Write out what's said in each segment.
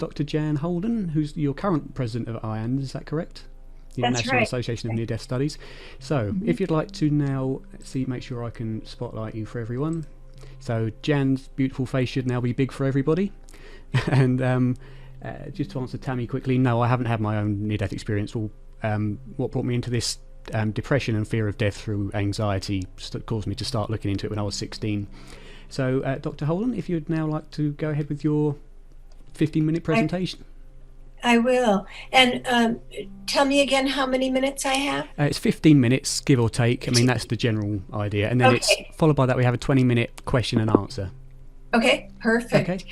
Dr. Jan Holden, who's your current president of IANDS, is that correct? The That's International right. Association of Near-Death Studies. So, if you'd like to now make sure I can spotlight you for everyone. So, Jan's beautiful face should now be big for everybody. And just to answer Tammy quickly, no, I haven't had my own near-death experience. Well, what brought me into this depression and fear of death through anxiety caused me to start looking into it when I was 16. So, Dr. Holden, if you'd now like to go ahead with your 15-minute presentation. I will. And tell me again how many minutes I have? It's 15 minutes, give or take. I mean, that's the general idea. And then it's followed by that, we have a 20-minute question and answer. Okay, perfect. Okay.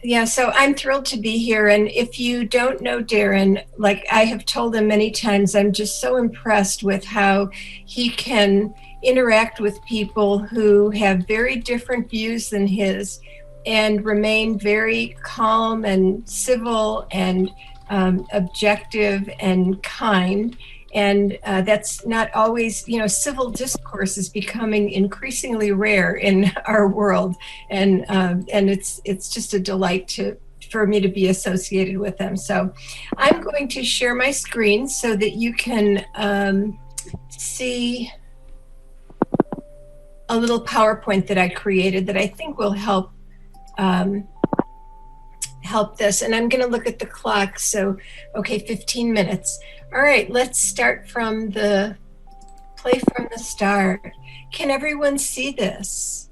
Yeah, so I'm thrilled to be here. And if you don't know Darren, like I have told him many times, I'm just so impressed with how he can interact with people who have very different views than his and remain very calm and civil and objective and kind. And that's not always, civil discourse is becoming increasingly rare in our world. And it's just a delight for me to be associated with them. So I'm going to share my screen so that you can see a little PowerPoint that I created that I think will help this. And I'm going to look at the clock. So, okay, 15 minutes. All right, let's start from the start. Can everyone see this?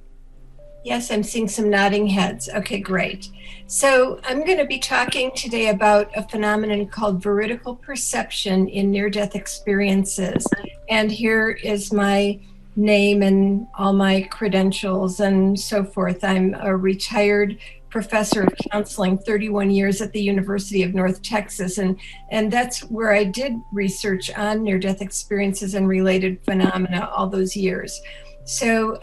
Yes, I'm seeing some nodding heads. Okay, great. So I'm going to be talking today about a phenomenon called veridical perception in near-death experiences. And here is my name and all my credentials and so forth. I'm a retired professor of counseling, 31 years at the University of North Texas. And that's where I did research on near-death experiences and related phenomena all those years. So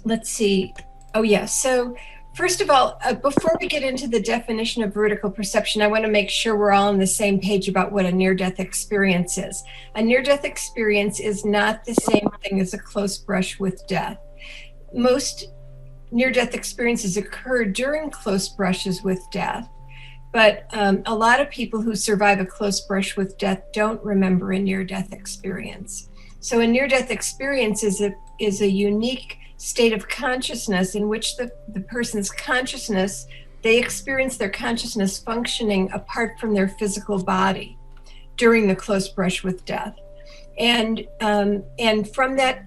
let's see. Oh yeah, so first of all, before we get into the definition of veridical perception, I want to make sure we're all on the same page about what a near-death experience is. A near-death experience is not the same thing as a close brush with death. Most near-death experiences occur during close brushes with death, but a lot of people who survive a close brush with death don't remember a near-death experience. So a near-death experience is a unique state of consciousness in which the person's consciousness, they experience their consciousness functioning apart from their physical body during the close brush with death. And from that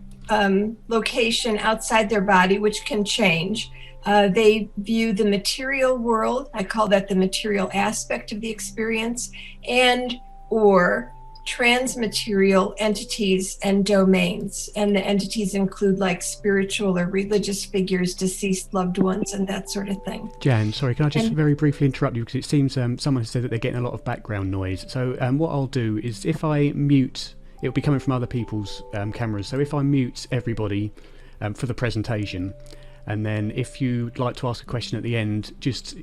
location outside their body, which can change, they view the material world, I call that the material aspect of the experience, and or transmaterial entities and domains. And the entities include like spiritual or religious figures, deceased loved ones, and that sort of thing. Jan, sorry, can I just very briefly interrupt you, because it seems someone has said that they're getting a lot of background noise. So what I'll do is, if I mute, it'll be coming from other people's cameras. So if I mute everybody for the presentation, and then if you'd like to ask a question at the end, just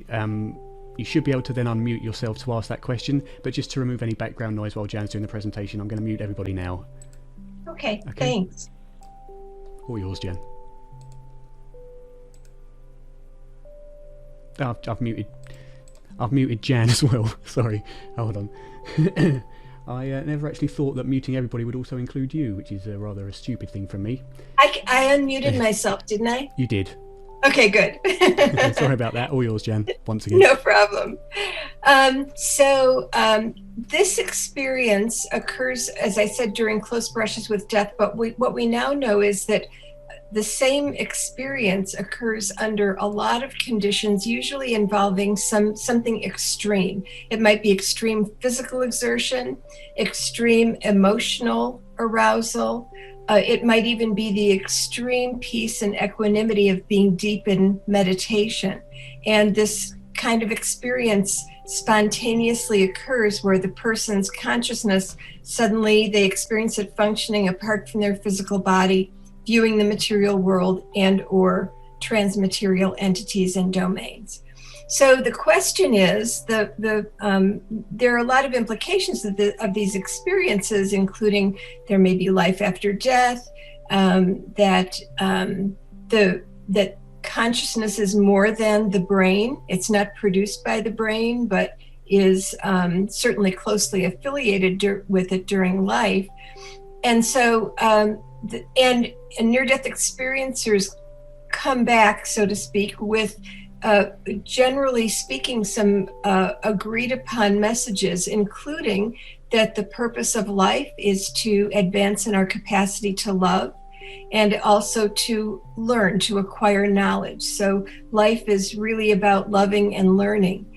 you should be able to then unmute yourself to ask that question. But just to remove any background noise while Jan's doing the presentation, I'm going to mute everybody now. Okay, thanks. All yours, Jan. Oh, I've muted Jan as well. Sorry, hold on. I never actually thought that muting everybody would also include you, which is rather a stupid thing from me. I unmuted myself, didn't I? You did. Okay, good. Sorry about that. All yours, Jan, once again. No problem. This experience occurs, as I said, during close brushes with death, but what we now know is that the same experience occurs under a lot of conditions, usually involving something extreme. It might be extreme physical exertion, extreme emotional arousal. It might even be the extreme peace and equanimity of being deep in meditation. And this kind of experience spontaneously occurs where the person's consciousness, suddenly they experience it functioning apart from their physical body, viewing the material world and or transmaterial entities and domains. So the question is, there are a lot of implications of these experiences, including there may be life after death, that consciousness is more than the brain. It's not produced by the brain, but is certainly closely affiliated with it during life. And so, and near-death experiencers come back, so to speak, with generally speaking, some agreed upon messages, including that the purpose of life is to advance in our capacity to love and also to learn, to acquire knowledge. So life is really about loving and learning.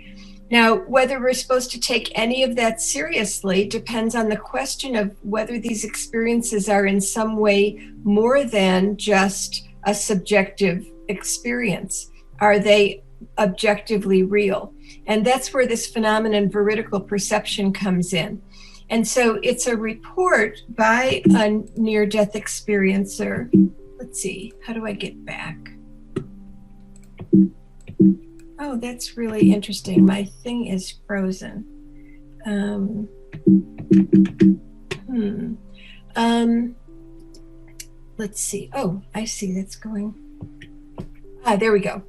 Now, whether we're supposed to take any of that seriously depends on the question of whether these experiences are in some way more than just a subjective experience. Are they objectively real? And that's where this phenomenon, veridical perception, comes in. And so it's a report by a near-death experiencer. Let's see, how do I get back? Oh, that's really interesting. My thing is frozen. Let's see. Oh, I see that's going. There we go.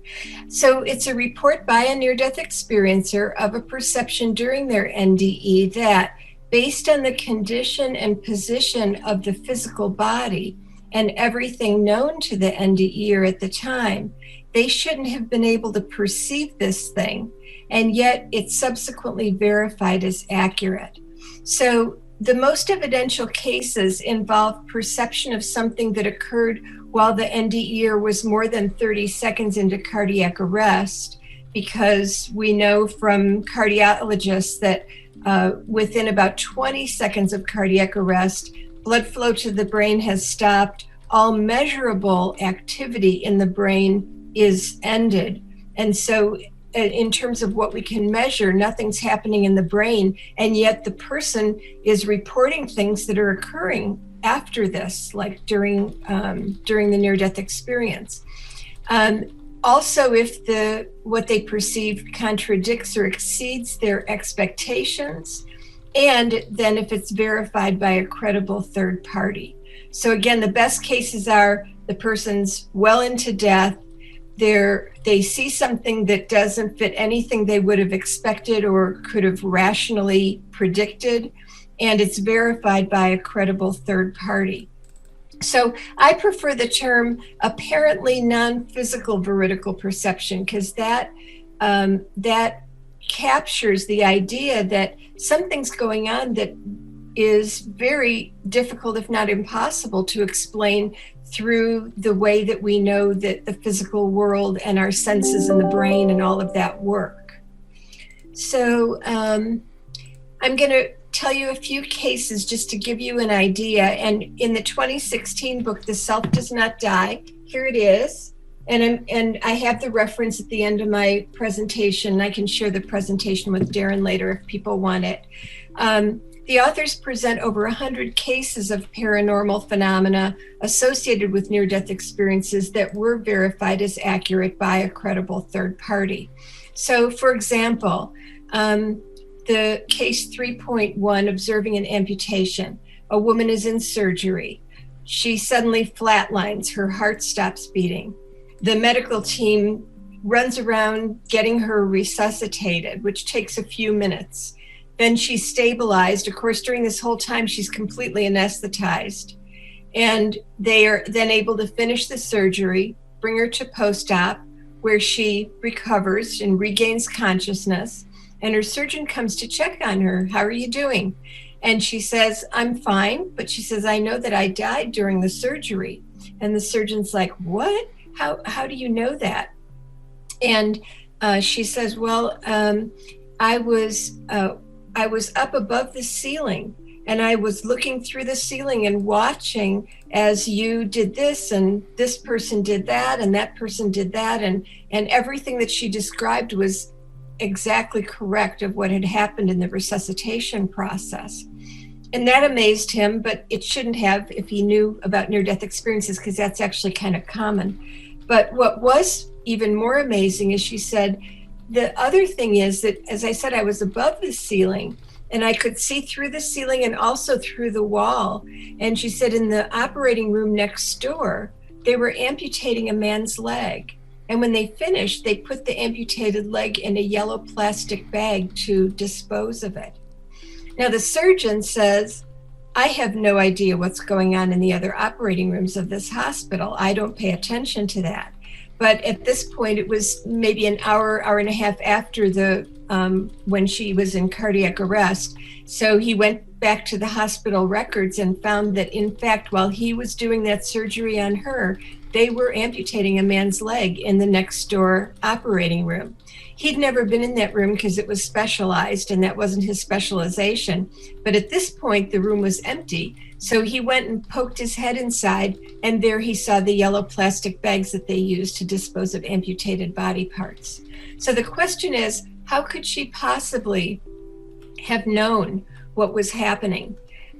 So it's a report by a near-death experiencer of a perception during their NDE that, based on the condition and position of the physical body and everything known to the NDEer at the time, they shouldn't have been able to perceive this thing, and yet it's subsequently verified as accurate. So the most evidential cases involve perception of something that occurred while the NDEer was more than 30 seconds into cardiac arrest, because we know from cardiologists that within about 20 seconds of cardiac arrest, blood flow to the brain has stopped, all measurable activity in the brain is ended. And so in terms of what we can measure, nothing's happening in the brain, and yet the person is reporting things that are occurring after this, like during the near-death experience. Also, if what they perceive contradicts or exceeds their expectations, and then if it's verified by a credible third party. So again, the best cases are the person's well into death, they see something that doesn't fit anything they would have expected or could have rationally predicted, and it's verified by a credible third party. So I prefer the term apparently non-physical veridical perception, because that captures the idea that something's going on that is very difficult, if not impossible, to explain through the way that we know that the physical world and our senses in the brain and all of that work. So I'm going to tell you a few cases just to give you an idea. And in the 2016 book, The Self Does Not Die, here it is. And I have the reference at the end of my presentation. I can share the presentation with Darren later if people want it. The authors present over 100 cases of paranormal phenomena associated with near-death experiences that were verified as accurate by a credible third party. So, for example, the case 3.1, observing an amputation. A woman is in surgery. She suddenly flatlines. Her heart stops beating. The medical team runs around getting her resuscitated, which takes a few minutes. Then she's stabilized. Of course, during this whole time, she's completely anesthetized. And they are then able to finish the surgery, bring her to post-op, where she recovers and regains consciousness. And her surgeon comes to check on her. How are you doing? And she says, I'm fine. But she says, I know that I died during the surgery. And the surgeon's like, what? How do you know that? And she says, well, I was up above the ceiling, and I was looking through the ceiling and watching as you did this, and this person did that, and that person did that, and everything that she described was exactly correct of what had happened in the resuscitation process. And that amazed him, but it shouldn't have if he knew about near-death experiences, because that's actually kind of common. But what was even more amazing is she said, the other thing is that, as I said, I was above the ceiling and I could see through the ceiling and also through the wall. And she said in the operating room next door, they were amputating a man's leg. And when they finished, they put the amputated leg in a yellow plastic bag to dispose of it. Now, the surgeon says, I have no idea what's going on in the other operating rooms of this hospital. I don't pay attention to that. But at this point, it was maybe an hour and a half after when she was in cardiac arrest. So he went back to the hospital records and found that, in fact, while he was doing that surgery on her, they were amputating a man's leg in the next door operating room. He'd never been in that room because it was specialized and that wasn't his specialization. But at this point, the room was empty. So he went and poked his head inside, and there he saw the yellow plastic bags that they used to dispose of amputated body parts. So the question is, how could she possibly have known what was happening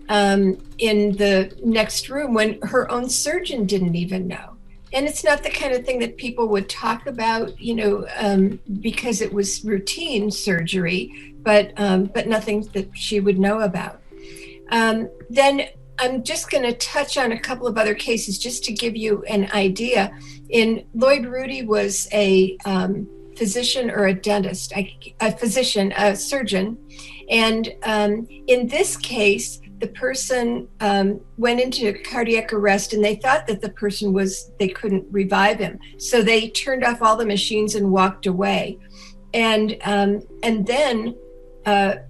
in the next room when her own surgeon didn't even know? And it's not the kind of thing that people would talk about, because it was routine surgery, but nothing that she would know about. Then I'm just going to touch on a couple of other cases just to give you an idea. Lloyd Rudy was a physician or a dentist, a surgeon. And in this case, the person went into cardiac arrest, and they thought that the person they couldn't revive him. So they turned off all the machines and walked away. And then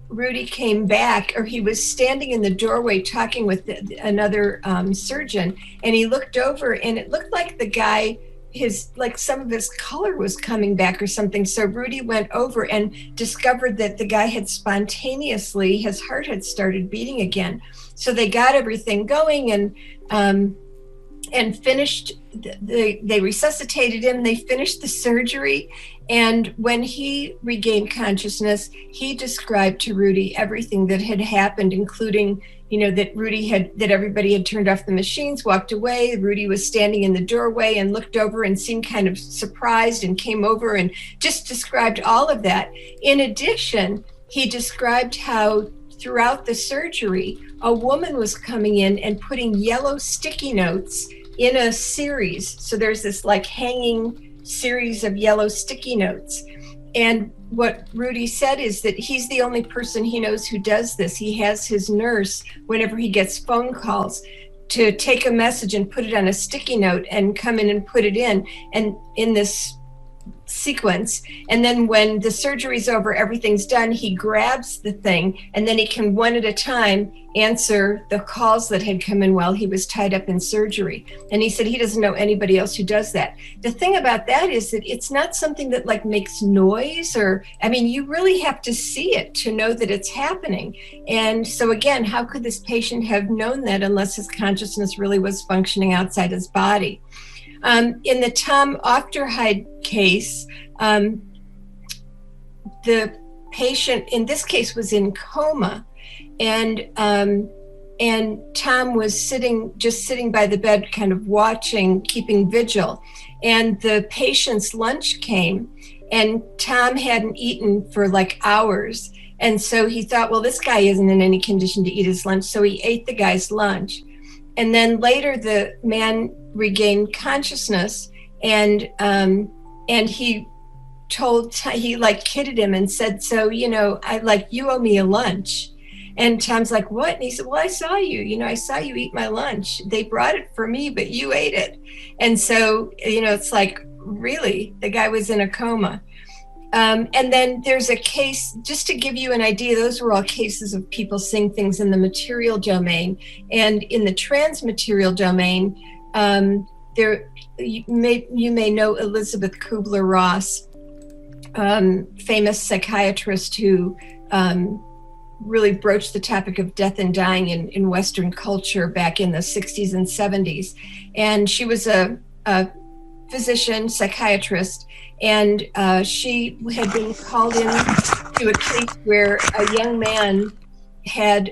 Rudy came back, or he was standing in the doorway talking with another surgeon, and he looked over, and it looked like the guy, some of his color was coming back or something. So Rudy went over and discovered that the guy had spontaneously, his heart had started beating again. So they got everything going and finished, they resuscitated him, they finished the surgery. And when he regained consciousness, he described to Rudy everything that had happened, including, that everybody had turned off the machines, walked away. Rudy was standing in the doorway and looked over and seemed kind of surprised and came over and just described all of that. In addition, he described how throughout the surgery, a woman was coming in and putting yellow sticky notes in a series. So there's this hanging series of yellow sticky notes. And what Rudy said is that he's the only person he knows who does this. He has his nurse, whenever he gets phone calls, to take a message and put it on a sticky note and come in and put it in this sequence. And then when the surgery's over, everything's done, he grabs the thing, and then he can one at a time answer the calls that had come in while he was tied up in surgery. And he said he doesn't know anybody else who does that. The thing about that is that it's not something that makes noise, you really have to see it to know that it's happening. And so again, how could this patient have known that unless his consciousness really was functioning outside his body? In the Tom Ochterheide case, the patient in this case was in coma, and Tom was sitting by the bed, kind of watching, keeping vigil. And the patient's lunch came, and Tom hadn't eaten for hours. And so he thought, well, this guy isn't in any condition to eat his lunch. So he ate the guy's lunch. And then later the man regained consciousness, and he kidded him and said, so, you owe me a lunch. And Tom's like, what? And he said, well, I saw you, I saw you eat my lunch. They brought it for me, but you ate it. And so, it's really, the guy was in a coma. And then there's a case, just to give you an idea, those were all cases of people seeing things in the material domain. And in the transmaterial domain, you may know Elizabeth Kubler-Ross, famous psychiatrist who really broached the topic of death and dying in Western culture back in the 60s and 70s. And she was a physician, psychiatrist, and she had been called in to a case where a young man had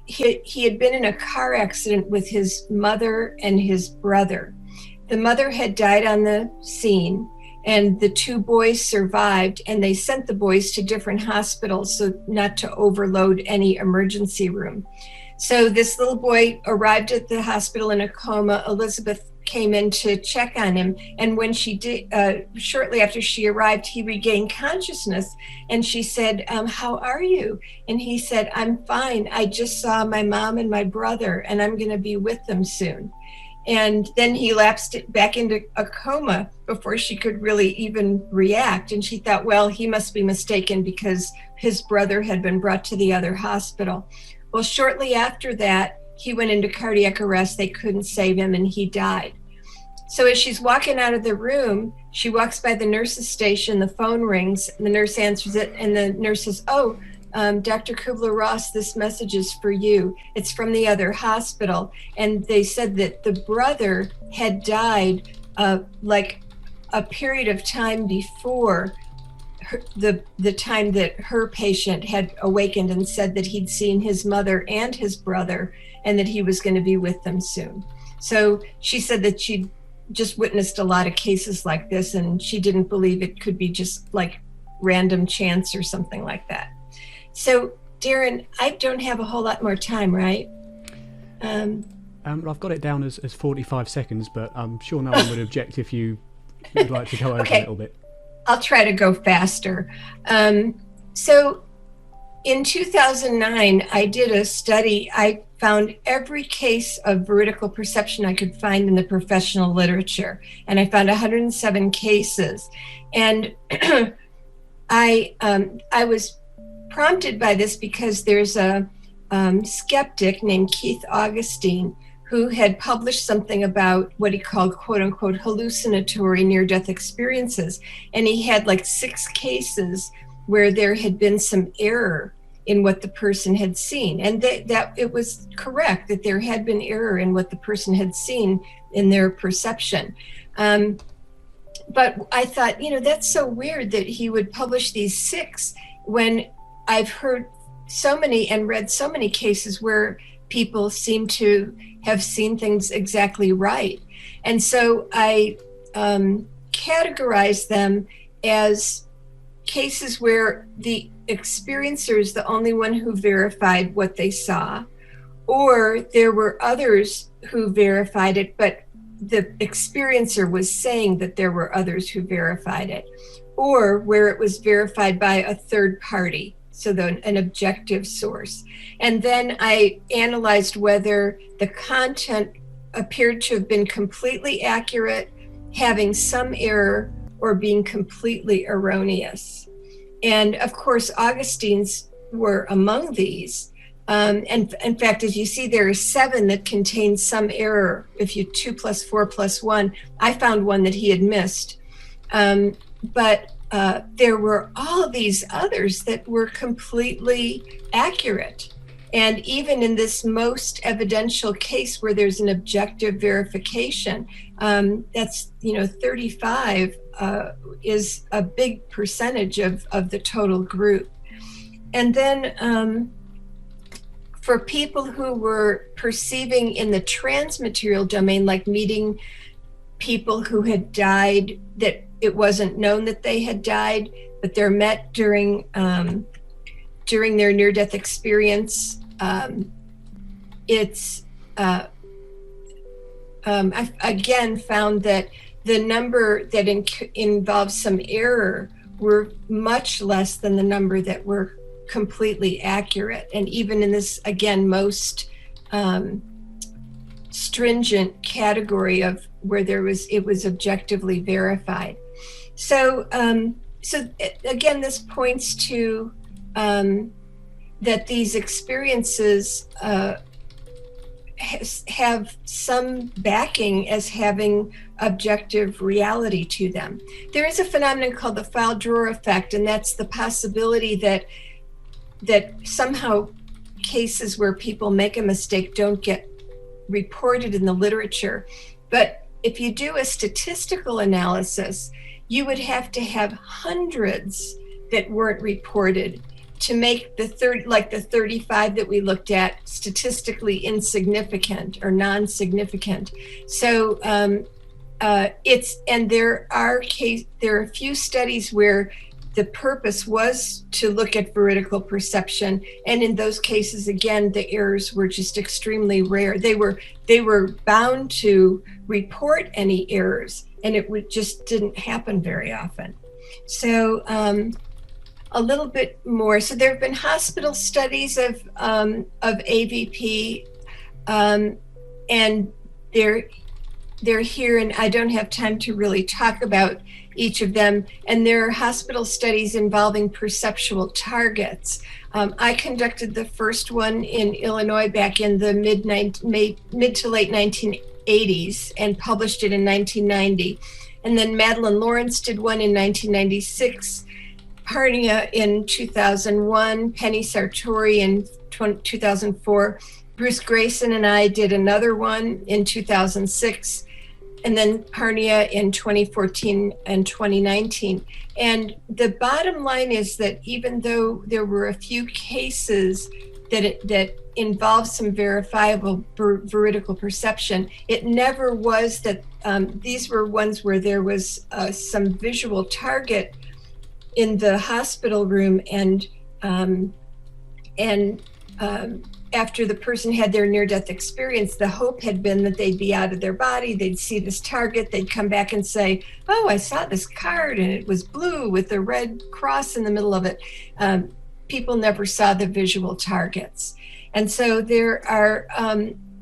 he had been in a car accident with his mother and his brother. The mother had died on the scene, and the two boys survived, and they sent the boys to different hospitals so not to overload any emergency room. So this little boy arrived at the hospital in a coma. Elizabeth came in to check on him. And when she did, shortly after she arrived, he regained consciousness. And she said, how are you? And he said, I'm fine. I just saw my mom and my brother, and I'm going to be with them soon. And then he lapsed back into a coma before she could really even react. And she thought, well, he must be mistaken because his brother had been brought to the other hospital. Well, shortly after that, he went into cardiac arrest. They couldn't save him, and he died. So as she's walking out of the room, she walks by the nurse's station, the phone rings, and the nurse answers it, and the nurse says, Dr. Kubler-Ross, this message is for you. It's from the other hospital. And they said that the brother had died like a period of time before the time that her patient had awakened and said that he'd seen his mother and his brother and that he was going to be with them soon. So she said that she'd just witnessed a lot of cases like this, and she didn't believe it could be just like random chance or something like that. So, Darren, I don't have a whole lot more time, right? I've got it down as 45 seconds, but I'm sure no one would object if you would like to go over a little bit. I'll try to go faster. So in 2009, I did a study. I found every case of veridical perception I could find in the professional literature, and I found 107 cases. And I was prompted by this because there's a skeptic named Keith Augustine who had published something about what he called quote unquote hallucinatory near-death experiences. And he had like 6 cases where there had been some error in what the person had seen. And that it was correct that there had been error in what the person had seen in their perception. But I thought, that's so weird that he would publish these 6 when I've heard so many and read so many cases where people seem to have seen things exactly right. And so I categorized them as cases where the experiencer is the only one who verified what they saw, or there were others who verified it, but the experiencer was saying that there were others who verified it, or where it was verified by a third party, so an objective source. And then I analyzed whether the content appeared to have been completely accurate, having some error, or being completely erroneous. And of course, Augustine's were among these. And in fact, as you see, there are 7 that contain some error. If you 2 + 4 + 1, I found one that he had missed. But there were all these others that were completely accurate. And even in this most evidential case where there's an objective verification, that's 35 is a big percentage of the total group. And then for people who were perceiving in the transmaterial domain, like meeting people who had died, that it wasn't known that they had died, but they're met during their near-death experience. I again found that the number that involves some error were much less than the number that were completely accurate. And even in this, again, most stringent category of where it was objectively verified. So again, this points to that these experiences have some backing as having objective reality to them. There is a phenomenon called the file drawer effect, and that's the possibility that somehow cases where people make a mistake don't get reported in the literature. But if you do a statistical analysis, you would have to have hundreds that weren't reported to make the 35 that we looked at statistically insignificant or non-significant. So there are a few studies where the purpose was to look at veridical perception. And in those cases, again, the errors were just extremely rare. They were bound to report any errors, and it just didn't happen very often. So a little bit more. So there have been hospital studies of AVP, and they're here, and I don't have time to really talk about each of them. And there are hospital studies involving perceptual targets. I conducted the first one in Illinois back in the mid to late 1980s and published it in 1990. And then Madeline Lawrence did one in 1996, Parnia in 2001, Penny Sartori in 2004. Bruce Grayson and I did another one in 2006, and then Parnia in 2014 and 2019. And the bottom line is that even though there were a few cases that involved some verifiable veridical perception, it never was that these were ones where there was some visual target in the hospital room, and after the person had their near-death experience, the hope had been that they'd be out of their body, they'd see this target, they'd come back and say, oh, I saw this card and it was blue with a red cross in the middle of it. People never saw the visual targets. And so there are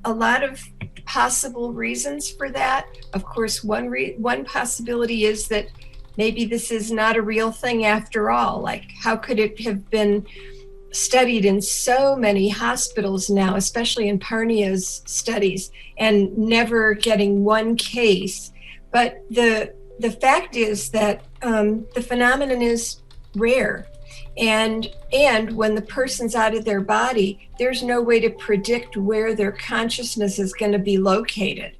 a lot of possible reasons for that. Of course, one possibility is that maybe this is not a real thing after all. Like, how could it have been studied in so many hospitals now, especially in Parnia's studies, and never getting one case? But the fact is that the phenomenon is rare. And when the person's out of their body, there's no way to predict where their consciousness is going to be located.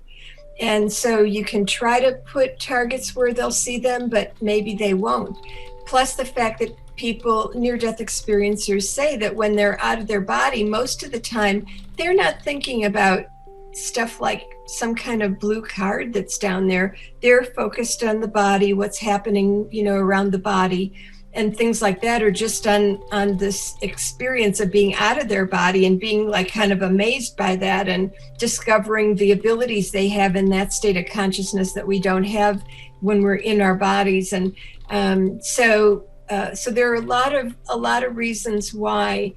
And so you can try to put targets where they'll see them, but maybe they won't. Plus the fact that people, near-death experiencers, say that when they're out of their body, most of the time, they're not thinking about stuff like some kind of blue card that's down there. They're focused on the body, what's happening, around the body, and things like that, are just on this experience of being out of their body and being like kind of amazed by that and discovering the abilities they have in that state of consciousness that we don't have when we're in our bodies. And so there are a lot of reasons why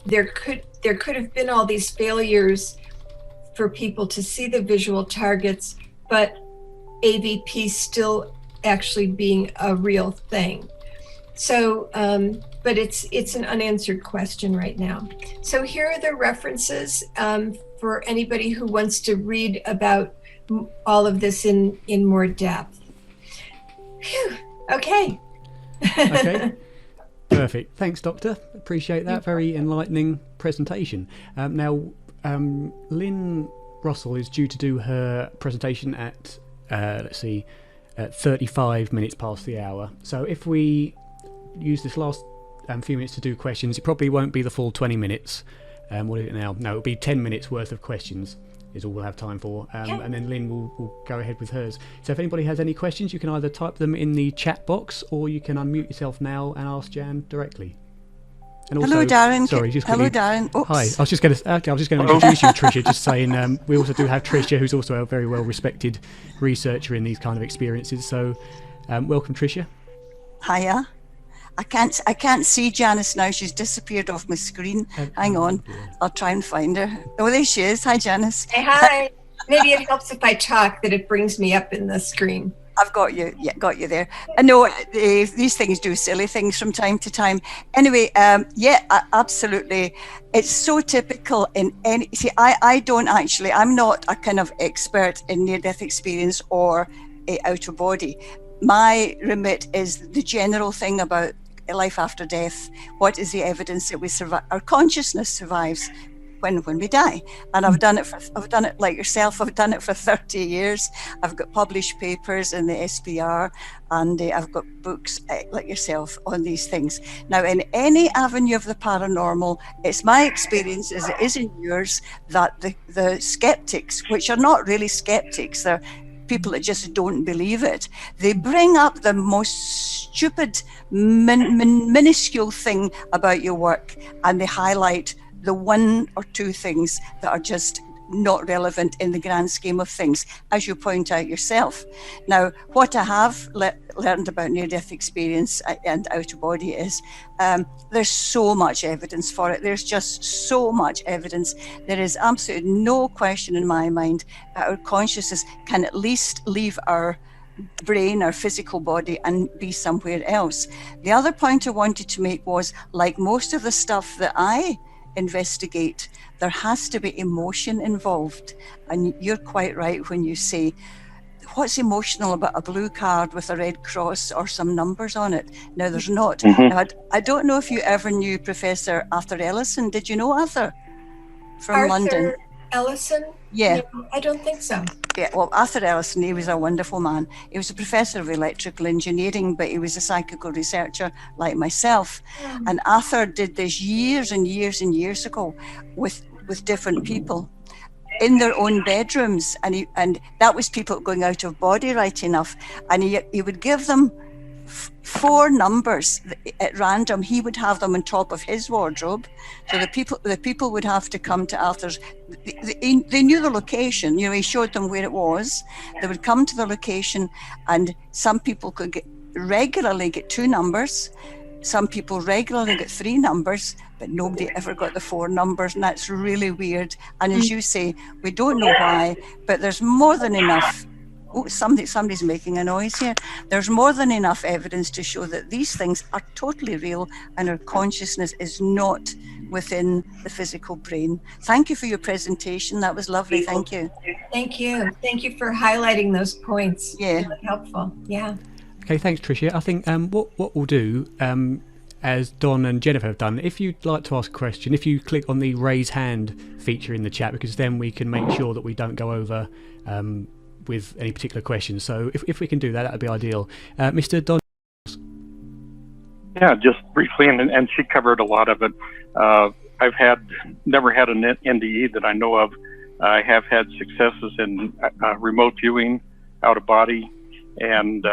there could have been all these failures for people to see the visual targets, but AVP still actually being a real thing. So, but it's an unanswered question right now. So here are the references for anybody who wants to read about all of this in more depth. Phew. Okay. Okay. Perfect. Thanks, Doctor. Appreciate that. Very enlightening presentation. Now, Lynn Russell is due to do her presentation at, 35 minutes past the hour. So if we use this last few minutes to do questions, it probably won't be the full 20 minutes. What is it now? No, it'll be 10 minutes worth of questions is all we'll have time for. And then Lynn will go ahead with hers. So if anybody has any questions, you can either type them in the chat box, or you can unmute yourself now and ask Jan directly. And also, hello, Darren. Sorry, just hello, quickly, Darren. Oops. Hi. I was just going to introduce you, Tricia. Just saying, we also do have Tricia, who's also a very well-respected researcher in these kind of experiences. So, welcome, Tricia. Hiya. I can't see Janice now. She's disappeared off my screen. Hang on. I'll try and find her. Oh, there she is. Hi, Janice. Hey, hi. Maybe it helps if I talk, that it brings me up in the screen. I've got you. Yeah, got you there. I know these things do silly things from time to time. Anyway, absolutely. It's so typical in any. See, I don't actually. I'm not a kind of expert in near-death experience or out of body. My remit is the general thing about life after death. What is the evidence that we survive? Our consciousness survives when we die. And I've done it like yourself. I've done it for 30 years. I've got published papers in the SPR, and I've got books like yourself on these things. Now, in any avenue of the paranormal, it's my experience, as it is in yours, that the skeptics, which are not really skeptics, they're people that just don't believe it. They bring up the most stupid, minuscule thing about your work, and they highlight the one or two things that are just not relevant in the grand scheme of things, as you point out yourself. Now, what I have learned about near-death experience and out-of-body is there's so much evidence for it. There's just so much evidence. There is absolutely no question in my mind that our consciousness can at least leave our brain, our physical body, and be somewhere else. The other point I wanted to make was, like most of the stuff that I investigate, there has to be emotion involved. And you're quite right when you say, what's emotional about a blue card with a red cross or some numbers on it? Now, there's not. Now, I don't know if you ever knew Professor Arthur Ellison. Did you know Arthur from London? Arthur Ellison? Yeah. No, I don't think so. Yeah, well, Arthur Ellison, he was a wonderful man. He was a professor of electrical engineering, but he was a psychical researcher like myself. And Arthur did this years and years and years ago with different people in their own bedrooms. And that was people going out of body, right enough. And he would give them 4 numbers at random. He would have them on top of his wardrobe. So the people would have to come to Arthur's. They knew the location. You know, he showed them where it was. They would come to the location, and some people could regularly get 2 numbers. Some people regularly get 3 numbers, but nobody ever got the 4 numbers, and that's really weird. And as you say, we don't know why, but there's more than enough. Oh, somebody's making a noise here. There's more than enough evidence to show that these things are totally real, and our consciousness is not within the physical brain. Thank you for your presentation. That was lovely. Thank you. Thank you. Thank you for highlighting those points. Yeah. Really helpful. Yeah. Okay, thanks, Tricia. I think what we'll do, as Don and Jennifer have done, if you'd like to ask a question, if you click on the raise hand feature in the chat, because then we can make sure that we don't go over with any particular questions. So if we can do that, that would be ideal. Mr. Don. Yeah, just briefly, and she covered a lot of it. I've never had an NDE that I know of. I have had successes in remote viewing, out of body, and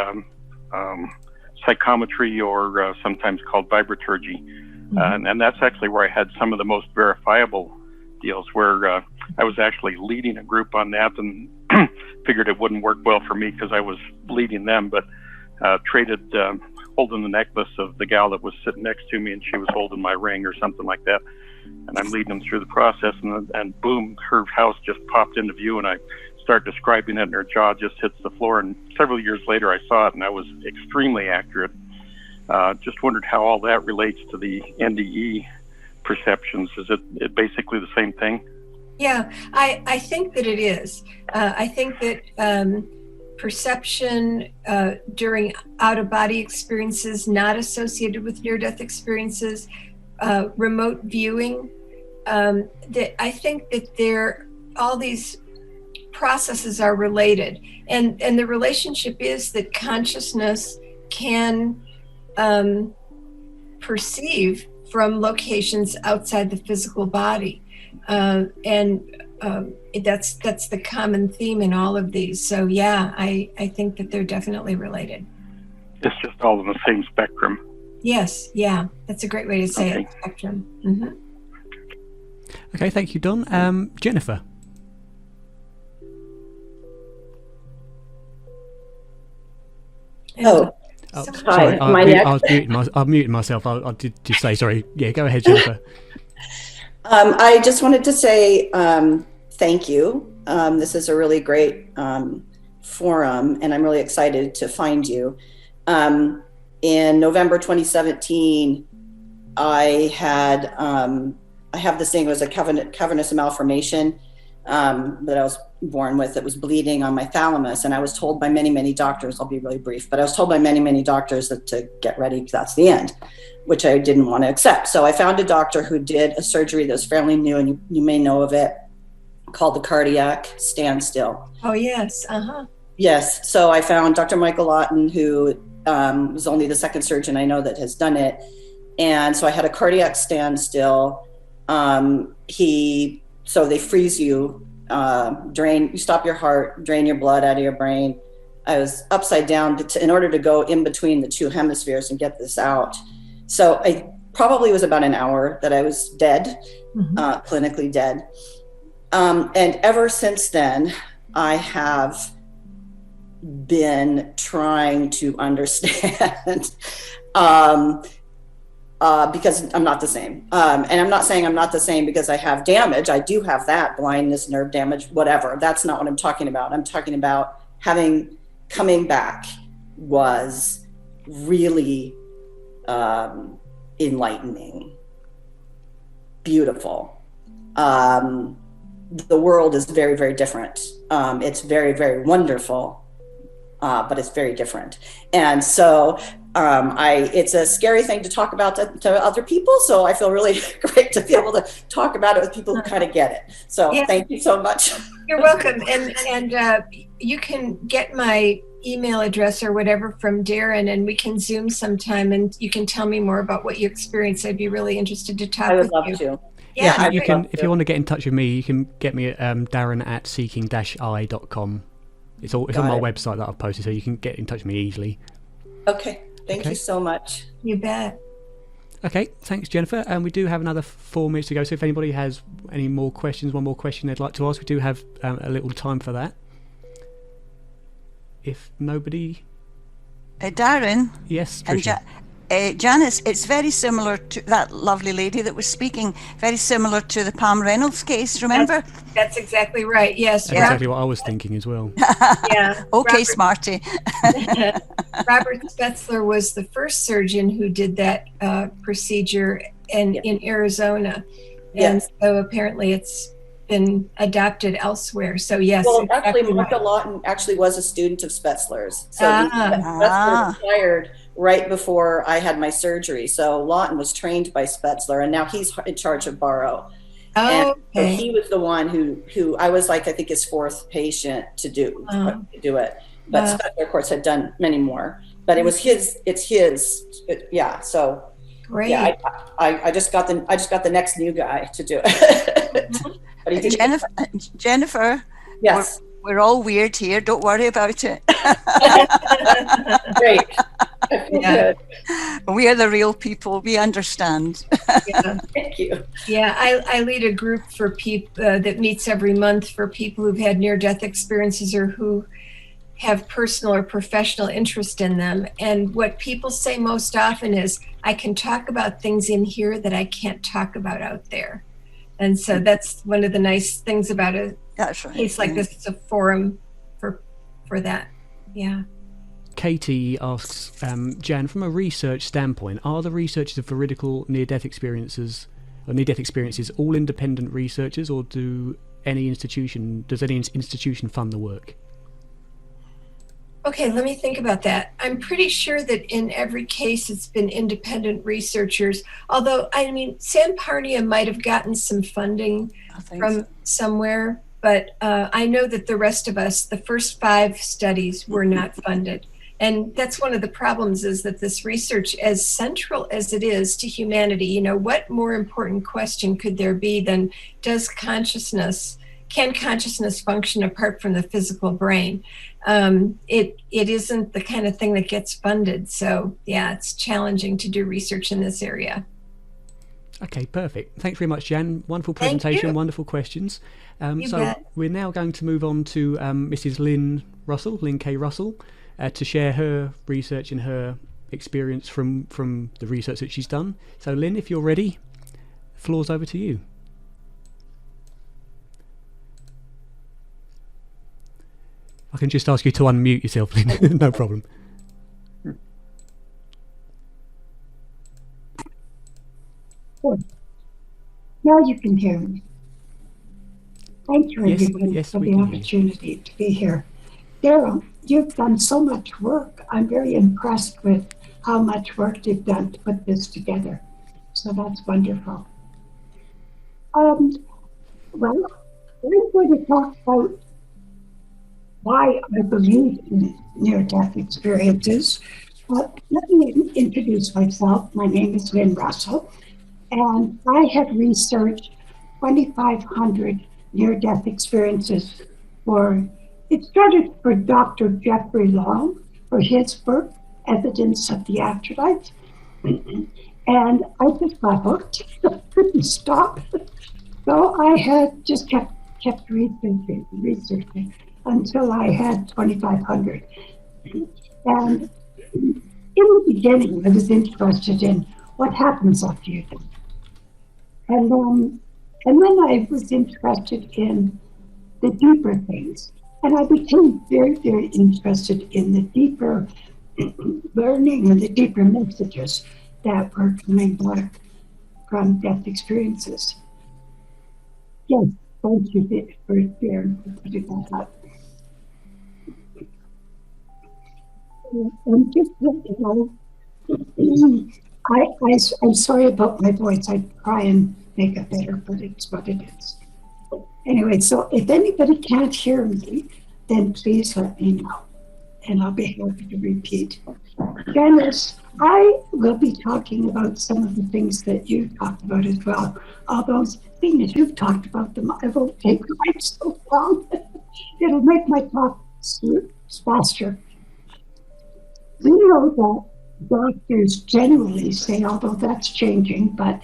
psychometry, or sometimes called vibraturgy. And that's actually where I had some of the most verifiable deals, where I was actually leading a group on that, and figured it wouldn't work well for me because I was leading them, but traded holding the necklace of the gal that was sitting next to me, and she was holding my ring or something like that. And I'm leading them through the process, and boom, her house just popped into view, and I start describing it, and her jaw just hits the floor. And several years later, I saw it, and I was extremely accurate. Just wondered how all that relates to the NDE perceptions. Is it basically the same thing? Yeah, I think that it is. I think that perception during out-of-body experiences not associated with near-death experiences, remote viewing, that I think that all these processes are related, and the relationship is that consciousness can perceive from locations outside the physical body. That's the common theme in all of these. So yeah, I think that they're definitely related. It's just all in the same spectrum. Yes, yeah, that's a great way to say it, spectrum. Okay, thank you, Don. Jennifer. Sorry. I muted myself. I did just say sorry. Yeah, go ahead, Jennifer. I just wanted to say thank you. This is a really great forum, and I'm really excited to find you. In November 2017, I have this thing. It was a cavernous malformation that I was born with. It was bleeding on my thalamus, and I was told by many doctors, I'll be really brief, but I was told by many doctors that to get ready, that's the end, which I didn't want to accept. So I found a doctor who did a surgery that was fairly new, and you may know of it, called the cardiac standstill. Oh, yes. Yes. So I found Dr. Michael Lawton, who was only the second surgeon I know that has done it. And so I had a cardiac standstill. So they freeze you you stop your heart, drain your blood out of your brain. I was upside down in order to go in between the two hemispheres and get this out. So I probably was about an hour that I was dead, clinically dead. And ever since then, I have been trying to understand because I'm not the same. And I'm not saying I'm not the same because I have damage. I do have that, blindness, nerve damage, whatever. That's not what I'm talking about. I'm talking about coming back was really enlightening, beautiful. The world is very, very different. It's very, very wonderful. But it's very different. And so it's a scary thing to talk about to other people. So I feel really great to be able to talk about it with people who kind of get it. So Thank you so much. You're welcome. And you can get my email address or whatever from Darren, and we can Zoom sometime and you can tell me more about what you experienced. I'd be really interested to talk with you. I would love to. Yeah, you can. If you want to get in touch with me, you can get me at darren@seeking-i.com. It's on my website that I've posted, so you can get in touch with me easily. Okay. Thank you so much. You bet. Okay, thanks, Jennifer. And we do have another 4 minutes to go, so if anybody has any more questions, one more question they'd like to ask, we do have a little time for that. If nobody... Darren? Yes, Tricia. Janice, it's very similar to that lovely lady that was speaking, very similar to the Pam Reynolds case, remember? That's exactly right, yes. That's exactly what I was thinking as well. Yeah. Okay, Smarty. Robert Spetzler was the first surgeon who did that procedure in Arizona. And so apparently it's been adopted elsewhere. So yes. Well, actually, Martha Lawton actually was a student of Spetzler's. So Spetzler retired right before I had my surgery. So Lawton was trained by Spetzler, and now he's in charge of Barrow. Oh, and so he was the one who I was like, I think his fourth patient to do it. But Spetzler, of course, had done many more. But it was his. So great. Yeah, I just got the next new guy to do it. But he did Jennifer. Yes. We're all weird here. Don't worry about it. Great. Good. We are the real people. We understand. Yeah. Thank you. Yeah, I lead a group for people that meets every month for people who've had near-death experiences or who have personal or professional interest in them. And what people say most often is, I can talk about things in here that I can't talk about out there. And so that's one of the nice things about a case like this. It's a forum for that. Yeah. Katie asks, Jan, from a research standpoint, are the researchers of veridical near-death experiences all independent researchers, or does any institution fund the work? Okay, let me think about that. I'm pretty sure that in every case it's been independent researchers, although, I mean, San Parnia might have gotten some funding from somewhere, but I know that the rest of us, the first 5 studies were not funded. And that's one of the problems, is that this research, as central as it is to humanity, what more important question could there be than can consciousness function apart from the physical brain? It isn't the kind of thing that gets funded. So yeah, it's challenging to do research in this area. Okay, perfect. Thanks very much, Jan. Wonderful presentation, wonderful questions. We're now going to move on to Mrs. Lynn K. Russell, to share her research and her experience from the research that she's done. So Lynn, if you're ready, the floor's over to you. I can just ask you to unmute yourself, Lynn. No problem. Good. Now you can hear me. Thank you, everyone, for the opportunity to be here. Darren, you've done so much work. I'm very impressed with how much work you've done to put this together. So that's wonderful. Well, I'm going to talk about why I believe in near-death experiences. Let me introduce myself. My name is Lynn Russell, and I have researched 2,500 near-death experiences it started for Dr. Jeffrey Long for his book, Evidence of the Afterlife. And I just got hooked. I couldn't stop. So I had just kept researching until I had 2,500. And in the beginning, I was interested in what happens after you die. And then I was interested in the deeper things. And I became very, very interested in the deeper learning and the deeper messages that were coming back from death experiences. Yes, thank you for putting that up. And just let you know, I'm sorry about my voice. I try and make it better, but it's what it is. Anyway, so if anybody can't hear me, then please let me know, and I'll be happy to repeat. Janice, I will be talking about some of the things that you talked about as well. All those things you've talked about them, I won't take quite so long. It'll make my talk faster. We know that doctors generally say, although that's changing, but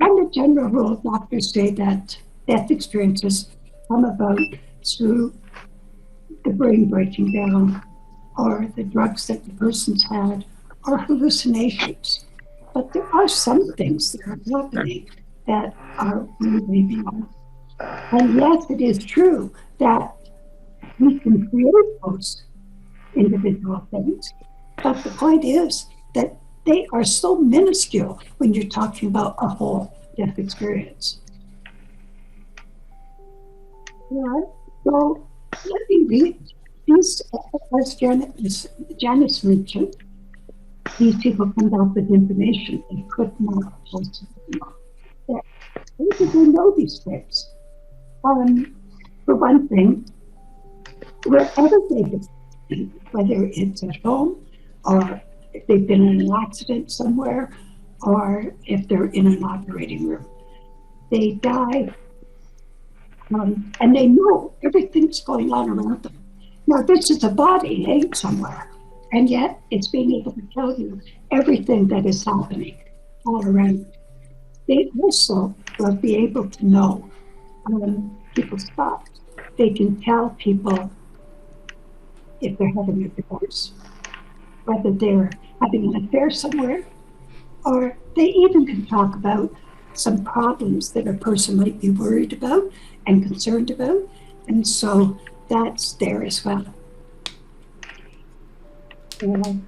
on the general rule, doctors say that death experiences come about through the brain breaking down, or the drugs that the person's had, or hallucinations. But there are some things that are happening that are really beyond. And yes, it is true that we can create those individual things, but the point is that they are so minuscule when you're talking about a whole death experience. Yeah, so let me read these, as Janice mentioned, these people come back with information they could not possibly know. How do they know these things? For one thing, wherever they go, whether it's at home, or if they've been in an accident somewhere, or if they're in an operating room, they die, and they know everything's going on around them. Now, this is a body laying somewhere, and yet it's being able to tell you everything that is happening all around you. They also will be able to know people's thoughts. They can tell people if they're having a divorce, whether they're having an affair somewhere, or they even can talk about some problems that a person might be worried about and concerned about, and so that's there as well. And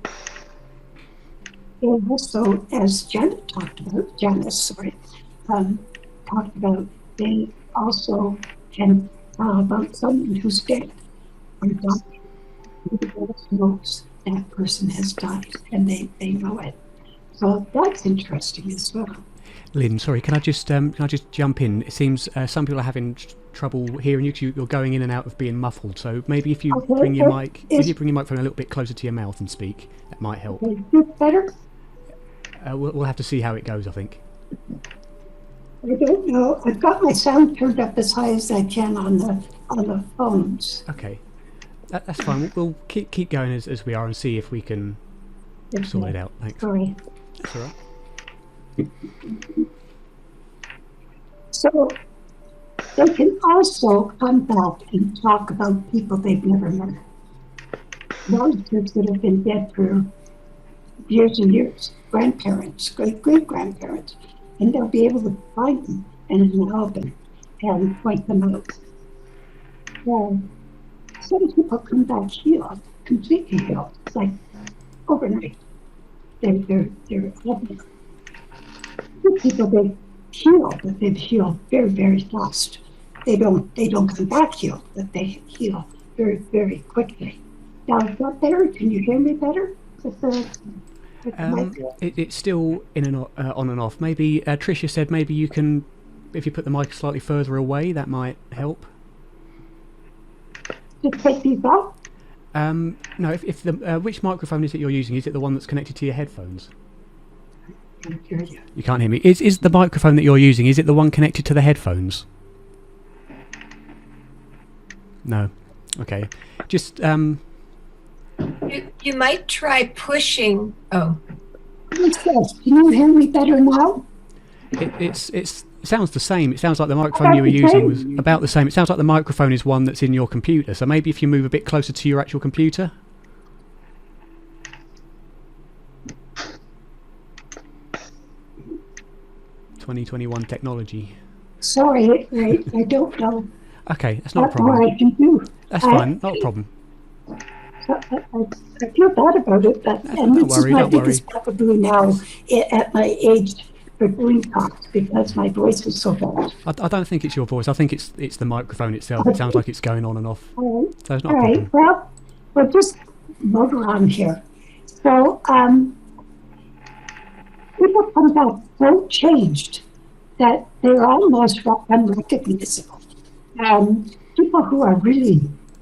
also, as Janice talked about, they also can tell about someone who's dead or died. Everybody knows that person has died, and they know it. So that's interesting as well. Lynn, sorry, can I just jump in? It seems some people are having trouble hearing you because you're going in and out of being muffled. So maybe if you bring your microphone a little bit closer to your mouth and speak, that might help. Is this better? We'll have to see how it goes, I think. I don't know. I've got my sound turned up as high as I can on the phones. Okay, that's fine. We'll keep going as we are and see if we can sort it out. Thanks. Sorry. That's all right. So they can also come back and talk about people they've never met. Relatives that have been dead for years and years, grandparents, great-great-grandparents, and they'll be able to find them in an album and point them out. Well, some people come back healed, completely healed, like overnight. They're healthy. Some people they heal, but they've healed very, very fast. They don't come back healed, but they heal very, very quickly. Now, is that better? Can you hear me better? It's still in and on and off. Maybe Tricia said maybe you can, if you put the mic slightly further away, that might help. Just take these off? No, if the which microphone is it you're using? Is it the one that's connected to your headphones? I can't hear you. You can't hear me. Is the microphone that you're using, is it the one connected to the headphones? No. Okay. Just You might try pushing. Oh. What's this? Can you hear me better now? it sounds the same. It sounds like the microphone you were using was about the same. It sounds like the microphone is one that's in your computer. So maybe if you move a bit closer to your actual computer. (2021) technology. Sorry, I don't know. Okay, that's not a problem. What I can do. That's fine, not a problem. I feel bad about it, but Don't worry. Biggest probably now at my age for doing talks because my voice is so bad. I don't think it's your voice. I think it's the microphone itself. It sounds like it's going on and off. So it's not a problem. Well, we'll just move around here. So people come back so changed that they're almost unrecognizable. People who are really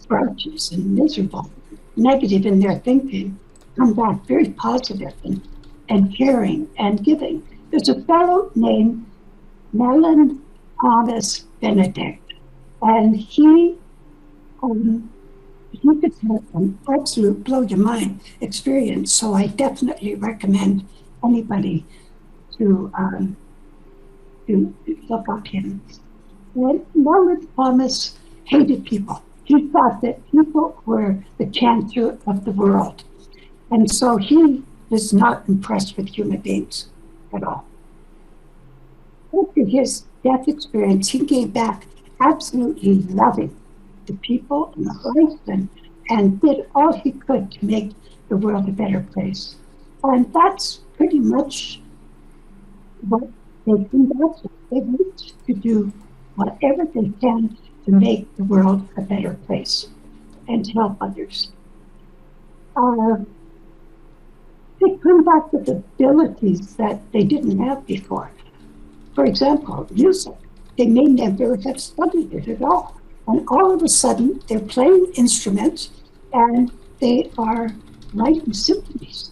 grouchy and miserable, negative in their thinking, come back very positive and caring and giving. There's a fellow named Marlon Benedict, and he could have an absolute blow your mind experience. So I definitely recommend anybody to look up him. And Marlon Thomas hated people. He thought that people were the cancer of the world. And so he was not impressed with human beings at all. After his death experience, he came back absolutely loving the people and the life and did all he could to make the world a better place. And that's pretty much what they came back to. They need to do whatever they can to make the world a better place and to help others. They come back with abilities that they didn't have before. For example, music. They may never have studied it at all. And all of a sudden, they're playing instruments and they are writing symphonies.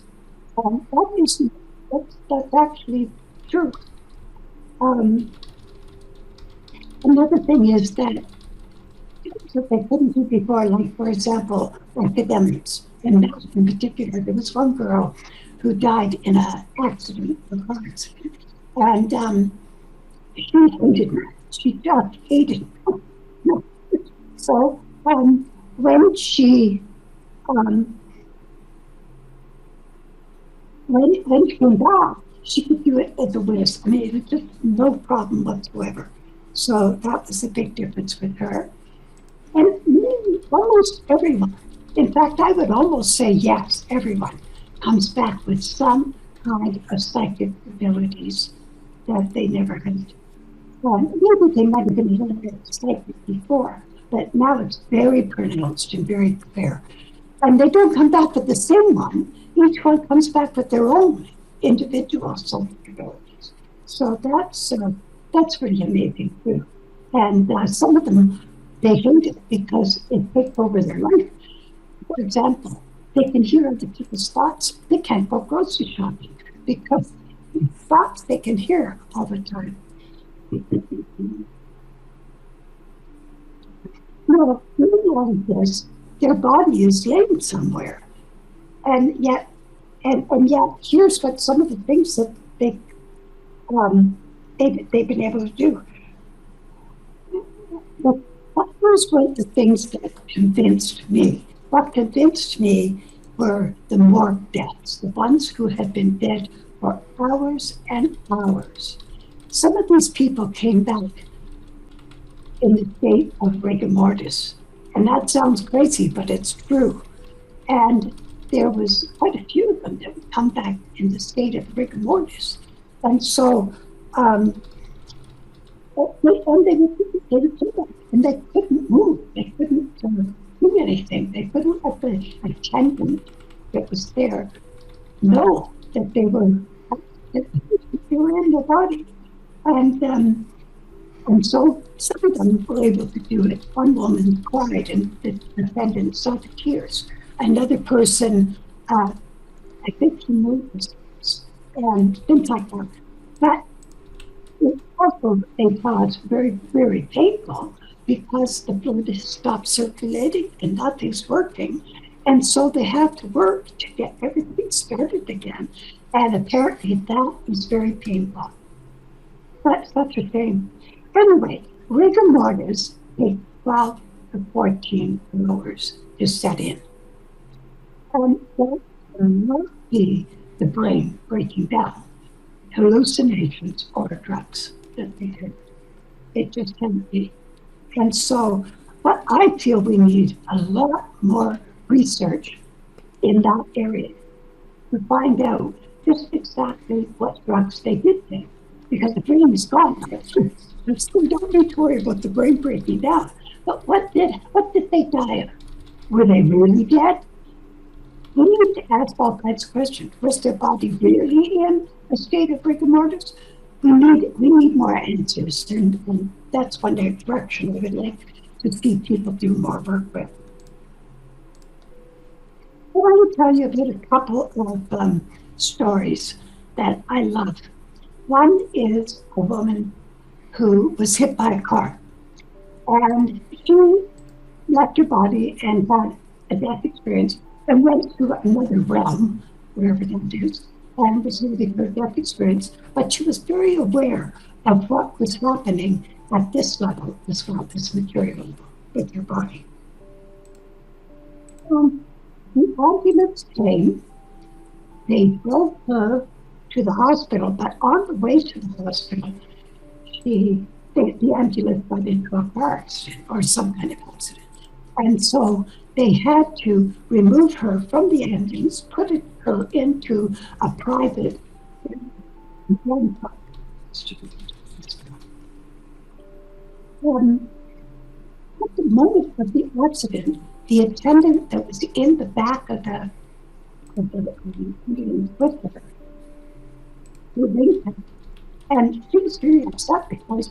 That's actually true. Another thing is that they couldn't do before, like, for example, academics, and math in particular. There was one girl who died in an accident, a car accident, and she hated math. She just hated it. So when she came back, she could do it at the whiz. I mean, it was just no problem whatsoever. So that was a big difference with her. And almost everyone, in fact, I would almost say yes, everyone comes back with some kind of psychic abilities that they never had. Maybe they might have been a little bit psychic before, but now it's very pronounced and very clear. And they don't come back with the same one. Each one comes back with their own individual psychic abilities. So that's really amazing too. And some of them, they hate it because it takes over their life. For example, they can hear other people's thoughts. They can't go grocery shopping because the thoughts they can hear all the time. Well, doing all of this, their body is laying somewhere. And yet, here's what some of the things that they've been able to do. But those were the things that convinced me. What convinced me were the morgue deaths, the ones who had been dead for hours and hours. Some of these people came back in the state of rigor mortis. And that sounds crazy, but it's true. And there was quite a few of them that would come back in the state of rigor mortis. And so, and they would do that. And they couldn't move. They couldn't do anything. They couldn't let the attendant that was there know that they were in their body. And so some of them were able to do it. One woman cried and the defendant saw the tears. Another person, I think he moved and things like that. But it also, they thought, very, very painful. because the blood has stopped circulating and nothing's working. And so they have to work to get everything started again. And apparently that is very painful. That's such a shame. Anyway, rigor mortis takes 12 to 14 hours to set in. And that will not be the brain breaking down, hallucinations or drugs that they do. It just can't be. And so, but I feel we need a lot more research in that area to find out just exactly what drugs they did take, because the brain is gone. I'm still don't need to worry about the brain breaking down. But what did they die of? Were they really dead? We need to ask all kinds of questions. Was their body really in a state of rigor mortis? We need more answers, and that's one direction I would like to see people do more work with. I want to tell you about a couple of stories that I love. One is a woman who was hit by a car, and she left her body and had a death experience and went to another realm, wherever that is, and was living her death experience, but she was very aware of what was happening at this level as well, this material level with her body. The ambulance came, they drove her to the hospital, but on the way to the hospital, the ambulance got into a car accident or some kind of accident. And so they had to remove her from the ambulance, put her into a private at the moment of the accident, the attendant that was in the back of the ambulance with her, and she was very upset because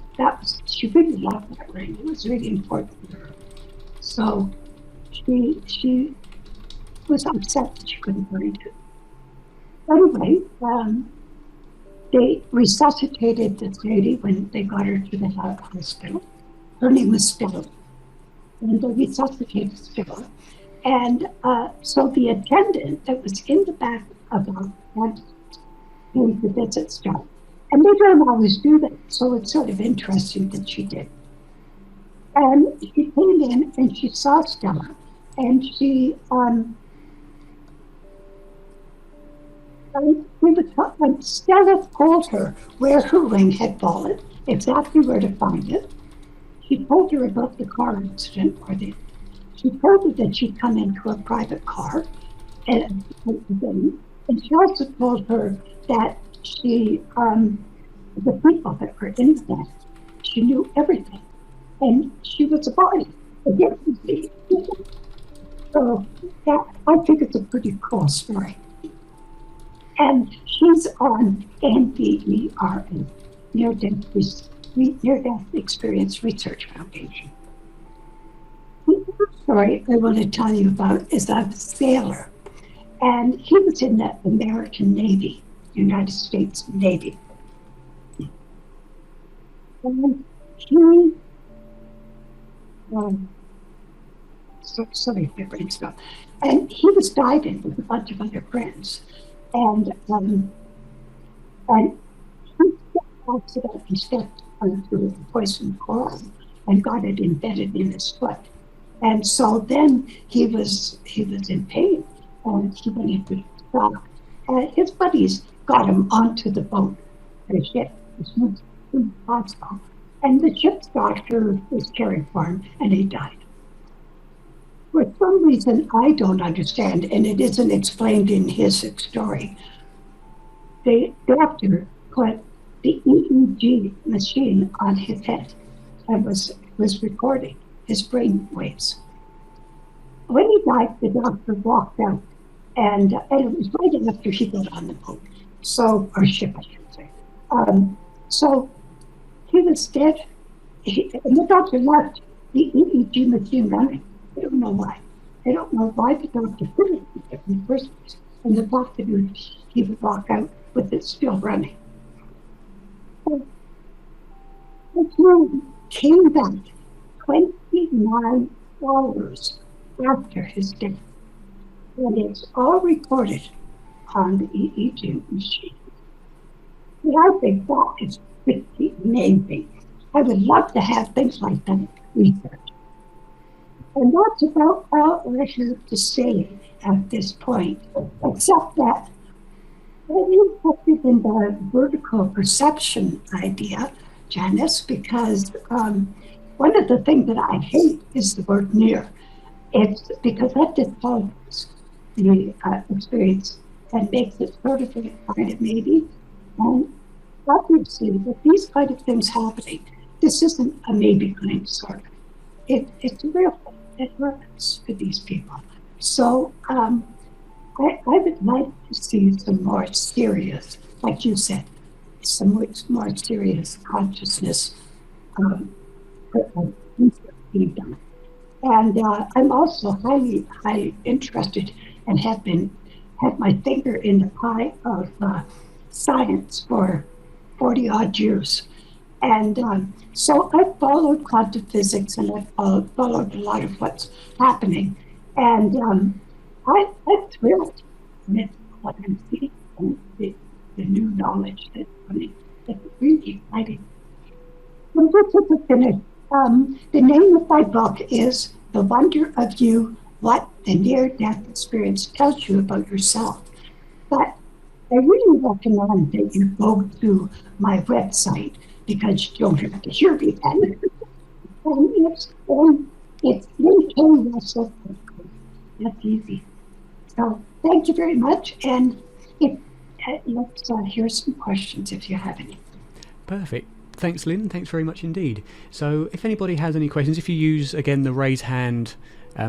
she really loved that ring. It was really important to her. So she was upset that she couldn't find it. Anyway, they resuscitated this lady when they got her to the hospital. Her name was Stella. And they resuscitated Stella. And so the attendant that was in the back of our ambulance came to visit Stella. And they don't always do that, so it's sort of interesting that she did. And she came in and she saw Stella, and she and Stella told her where her ring had fallen, exactly where to find it. She told her about the car accident, she told her that she'd come into a private car, and she also told her that the people that were in that, she knew everything. And she was a body. So that, I think it's a pretty cool story. And she's on NDERF, Near-Death Experience Research Foundation. The other story I want to tell you about is a sailor. And he was in the American Navy, United States Navy. And he, sorry if my brain's gone. And he was diving with a bunch of other friends. And he stepped onto a poisoned coral and got it embedded in his foot. And so then he was in pain, and he went into shock. His buddies got him onto the boat, the ship, as soon as possible. And the ship's doctor was caring for him, and he died. For some reason I don't understand, and it isn't explained in his story, the doctor put the EEG machine on his head and was recording his brain waves. When he died, the doctor walked out, and it was right after he got on the boat, or ship, I should say. So he was dead, and the doctor left the EEG machine running. I don't know why. I don't know why the doctor put it in the first place. And the doctor knew he would walk out with it still running. The man came back 29 hours after his death. And it's all recorded on the EEG machine. I think that is pretty amazing. I would love to have things like that research. And that's about all I have to say at this point, except that I'm interested in the vertical perception idea, Janice, because one of the things that I hate is the word near. It's because that distorts the experience and makes it sort of kind of maybe. And obviously, with these kind of things happening, this isn't a maybe kind sort of. It's a real thing. It works for these people. So I would like to see some more serious, like you said, some more serious consciousness being done. And I'm also highly interested and had my finger in the pie of science for 40 odd years. And so I followed quantum physics and I followed a lot of what's happening. And I'm thrilled with what I'm seeing and the new knowledge that's coming. It's really exciting. So just to finish, the name of my book is The Wonder of You, What the Near-Death Experience Tells You About Yourself. But I really recommend that you go to my website because you don't have to hear me then. And it's Lynn. That's easy. So thank you very much. And let's hear some questions if you have any. Perfect. Thanks, Lynn. Thanks very much indeed. So if anybody has any questions, if you use, again, the raise hand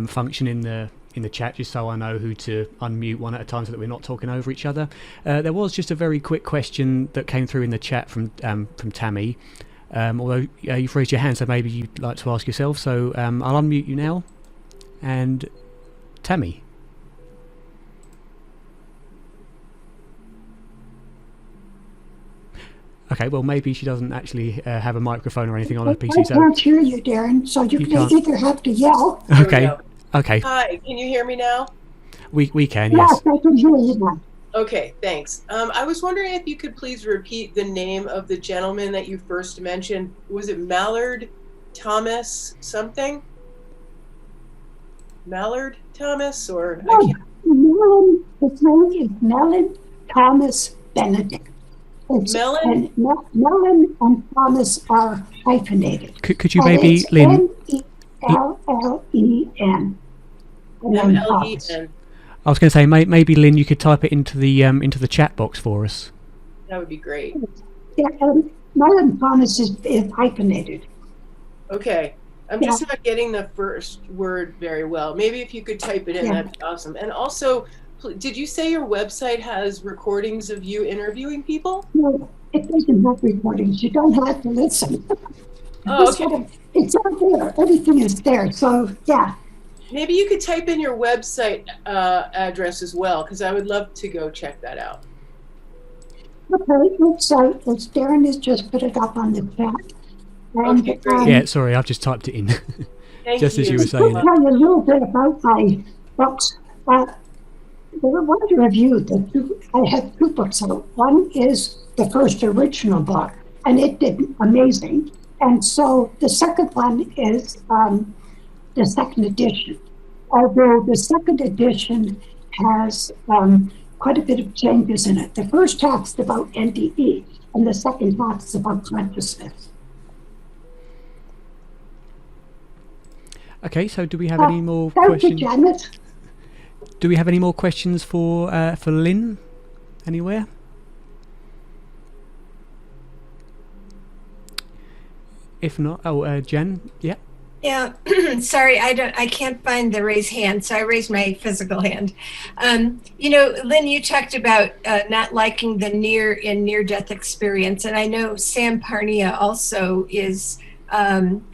function in the chat, just so I know who to unmute one at a time so that we're not talking over each other. There was just a very quick question that came through in the chat from Tammy. Although you've raised your hand, so maybe you'd like to ask yourself. So I'll unmute you now. And Tammy. Okay, well, maybe she doesn't actually have a microphone or anything on her PC. I can't hear you, Darren, so you can either have to yell. Okay. Okay. Hi, can you hear me now? We can, yes. Yes, I can hear you now. Okay, thanks. I was wondering if you could please repeat the name of the gentleman that you first mentioned. Was it Mallard Thomas something? Mallard Thomas, or I can't. His name is Marlon Thomas Benedict. Mellon? Marlon and Thomas are hyphenated. Could you maybe, Lynn? Mellen. M-L-E-N. I was going to say, maybe Lynn, you could type it into the chat box for us. That would be great. Yeah, Marlon Thomas is hyphenated. Okay. I'm just not getting the first word very well. Maybe if you could type it in, that'd be awesome. And also, did you say your website has recordings of you interviewing people? No, it doesn't have recordings. You don't have to listen. Oh, okay. It's out there. Everything is there. So, yeah. Maybe you could type in your website address as well, because I would love to go check that out. Okay, so Darren has just put it up on the chat. And, okay, great. Yeah, sorry, I've just typed it in. Just as you were saying I'll tell you a little bit about my books. The Wonder of You, I have two books out. One is the first original book, and it did amazing. And so the second one is the second edition. Although the second edition has quite a bit of changes in it. The first half's about NDE, and the second half's about consciousness. Okay, so do we have any more questions? Thank you, Janice. Do we have any more questions for Lynn anywhere? If not, Jen, yeah. Yeah, sorry, I can't find the raise hand, so I raised my physical hand. Lynn, you talked about not liking the near-death experience, and I know Sam Parnia also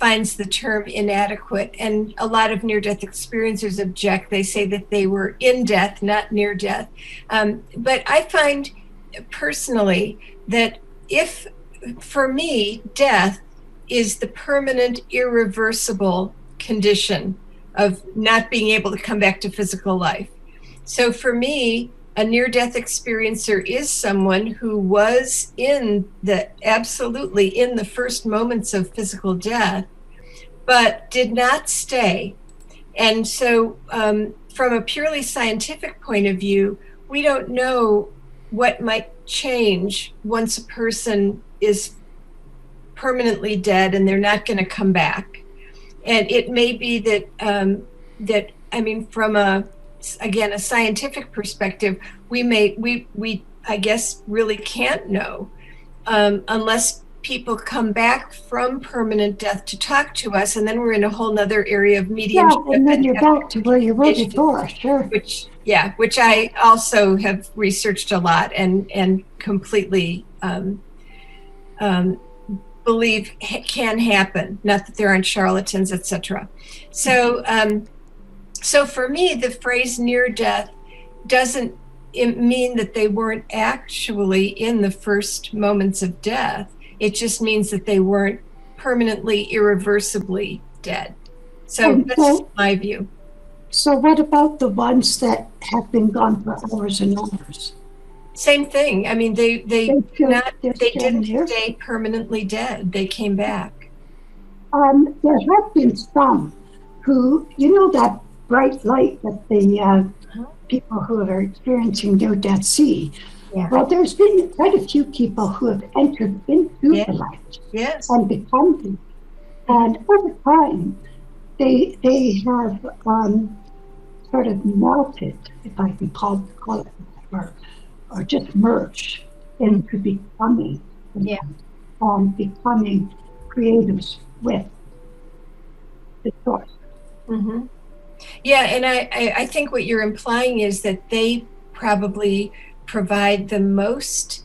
finds the term inadequate, and a lot of near-death experiencers object. They say that they were in death, not near death. But I find personally that for me, death is the permanent, irreversible condition of not being able to come back to physical life. So for me, a near-death experiencer is someone who was absolutely in the first moments of physical death, but did not stay. And so from a purely scientific point of view, we don't know what might change once a person is permanently dead and they're not going to come back. And it may be that from a scientific perspective, we I guess really can't know unless people come back from permanent death to talk to us, and then we're in a whole nother area of mediumship. Yeah, and then you're back to where you were before, sure. Which I also have researched a lot and completely believe can happen. Not that there aren't charlatans, etc. So for me, the phrase near death doesn't mean that they weren't actually in the first moments of death. It just means that they weren't permanently, irreversibly dead. So that's my view. So what about the ones that have been gone for hours and hours? Same thing. I mean, they didn't stay permanently dead. They came back. There have been some who, that bright light that the people who are experiencing near-death see. Yeah. Well, there's been quite a few people who have entered into the light and become it. And over time, they have sort of melted, if I can call it, or just merged into becoming becoming creatives with the source. Mm-hmm. Yeah, and I think what you're implying is that they probably provide the most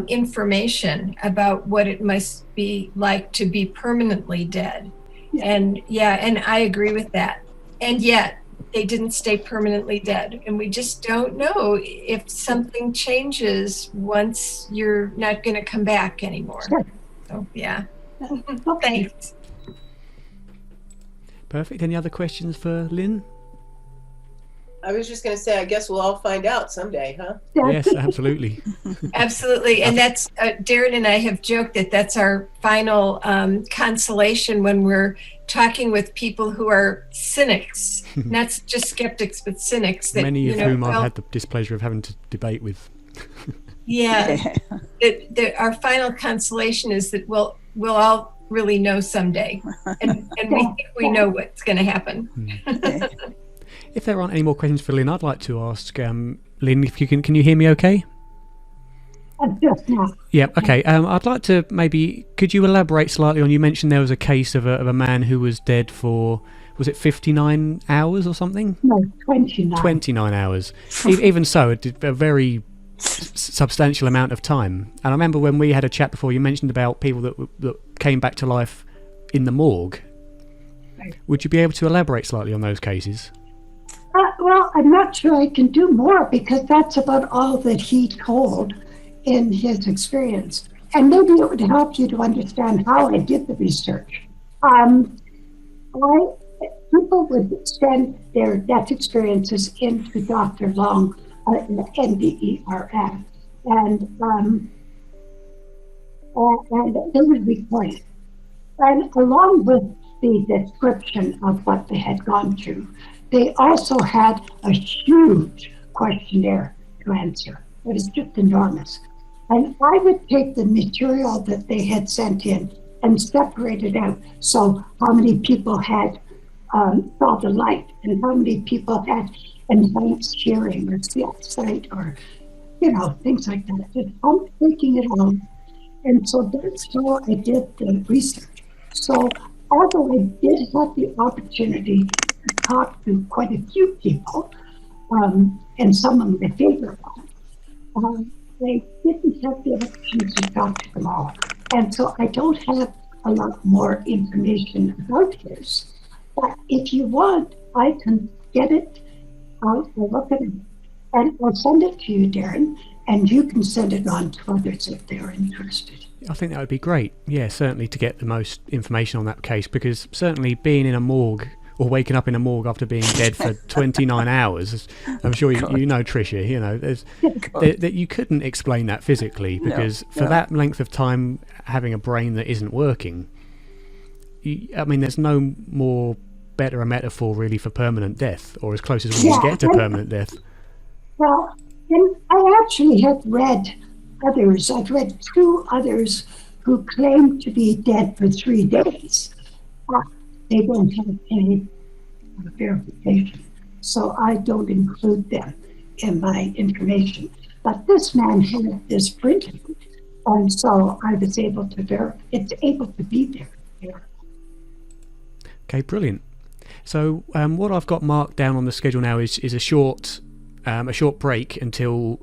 information about what it must be like to be permanently dead. And I agree with that. And yet they didn't stay permanently dead. And we just don't know if something changes once you're not going to come back anymore. Sure. So, yeah. Thanks. Perfect. Any other questions for Lynn? I was just going to say, I guess we'll all find out someday, huh? Yes, absolutely. Absolutely. And that's, Darren and I have joked that that's our final consolation when we're talking with people who are cynics, not just skeptics, but cynics. That, many of whom I've had the displeasure of having to debate with. Our final consolation is that we'll all really know someday. And we think we know what's going to happen. If there aren't any more questions for Lynn, I'd like to ask Lynn, if you can you hear me okay? Yeah, okay. I'd like to could you elaborate slightly on, you mentioned there was a case of a man who was dead for, was it 59 hours or something? No, 29. 29 hours. Even so, a very substantial amount of time. And I remember when we had a chat before, you mentioned about people that came back to life in the morgue. Would you be able to elaborate slightly on those cases? Well, I'm not sure I can do more, because that's about all that he told in his experience. And maybe it would help you to understand how I did the research. People would send their death experiences into Dr. Long, NDERF, and they would record it. And along with the description of what they had gone through, they also had a huge questionnaire to answer. It was just enormous. And I would take the material that they had sent in and separate it out. So how many people had saw the light, and how many people had enhanced hearing or sight, or things like that. Just I'm taking it all. And so that's how I did the research. So although I did have the opportunity to talk to quite a few people, and some of my favorite ones, I didn't have the opportunity to talk to them all. And so I don't have a lot more information about his. But if you want, I can get it. I'll look at it, and I'll send it to you, Darren, and you can send it on to others if they're interested. I think that would be great. Yeah, certainly to get the most information on that case, because certainly being in a morgue or waking up in a morgue after being dead for 29 hours, I'm sure you know, Tricia, you know, that you couldn't explain that physically, because for that length of time having a brain that isn't working, I mean, there's no better a metaphor really for permanent death, or as close as we can get to permanent death. Well, and I actually have read others. I've read 2 others who claim to be dead for 3 days. They don't have any verification, so I don't include them in my information. But this man had this printed, and so I was able to verify. It's able to be there. Okay, brilliant. So what I've got marked down on the schedule now is a short break until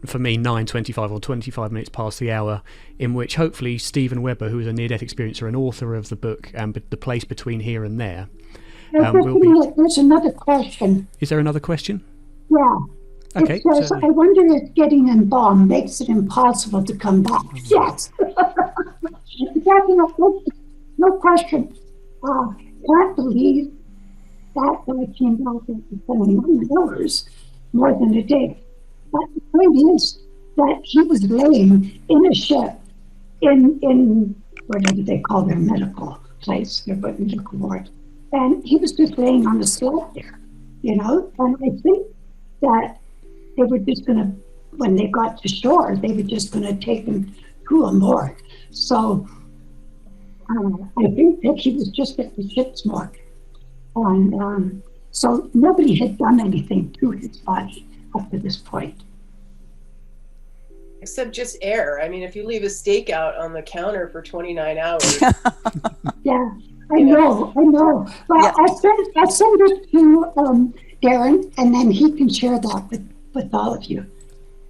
for me 9:25 or 25 minutes past the hour, in which hopefully Stephen Webber, who is a near-death experiencer and author of the book The Place Between Here and There, will be... There's another question. Is there another question? Yeah. Okay. It says, I wonder if getting embalmed makes it impossible to come back. Yes. No question. Can't believe that guy came back after 79 hours, more than a day. But the point is that he was laying in a ship in whatever they call their medical place, their medical ward. And he was just laying on the slab there, you know? And I think that they were just going to, when they got to shore, they were just going to take him to a morgue. So I think that he was just at the ship's morgue. And so nobody had done anything to his body up to this point. Except just air. I mean, if you leave a steak out on the counter for 29 hours. Yeah, I know. Well, yeah. I send it to Darren, and then he can share that with all of you.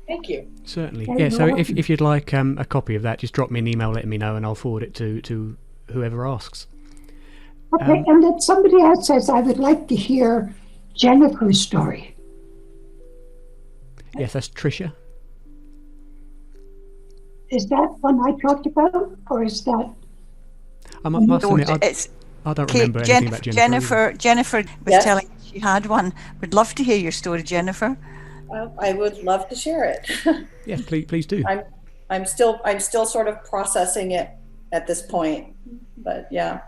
Thank you. Certainly. Yeah, so if you'd like a copy of that, just drop me an email letting me know, and I'll forward it to whoever asks. Okay, and then somebody else says, I would like to hear Jennifer's story. Yes, that's Tricia. Is that one I talked about, or is that... I must admit, I don't remember anything about Jennifer. Jennifer was telling me she had one. Would love to hear your story, Jennifer. Well, I would love to share it. Yes, please do. I'm still sort of processing it at this point, but yeah,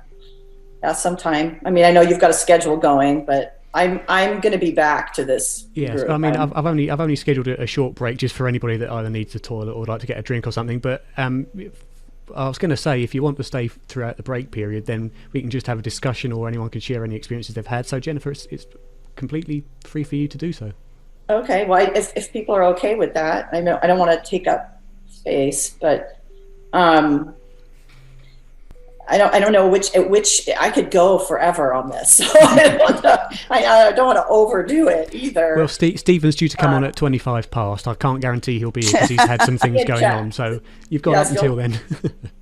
sometime. I mean, I know you've got a schedule going, but I'm going to be back to this. Yes, group. I mean, I've only scheduled a short break just for anybody that either needs the toilet or would like to get a drink or something. But I was going to say, if you want to stay throughout the break period, then we can just have a discussion, or anyone can share any experiences they've had. So Jennifer, it's completely free for you to do so. Okay, well, if people are okay with that, I know I don't want to take up space, but I don't know which I could go forever on this. So I don't want to overdo it either. Well, Stephen's due to come on at 25 past. I can't guarantee he'll be here because he's had some things going on. So you've got up until then.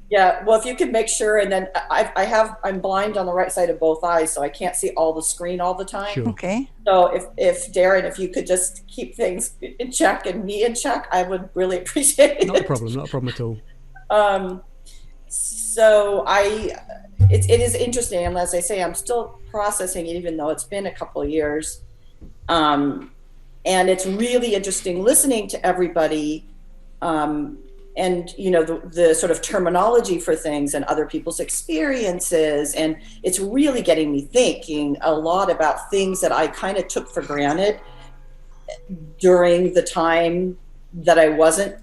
Yeah, well, if you could make sure, and then I'm blind on the right side of both eyes, so I can't see all the screen all the time. Sure. Okay. So if Darren, if you could just keep things in check and me in check, I would really appreciate it. Not a problem at all. So it is interesting, and as I say, I'm still processing it, even though it's been a couple of years. And it's really interesting listening to everybody, and you know, the sort of terminology for things and other people's experiences, and it's really getting me thinking a lot about things that I kind of took for granted during the time that I wasn't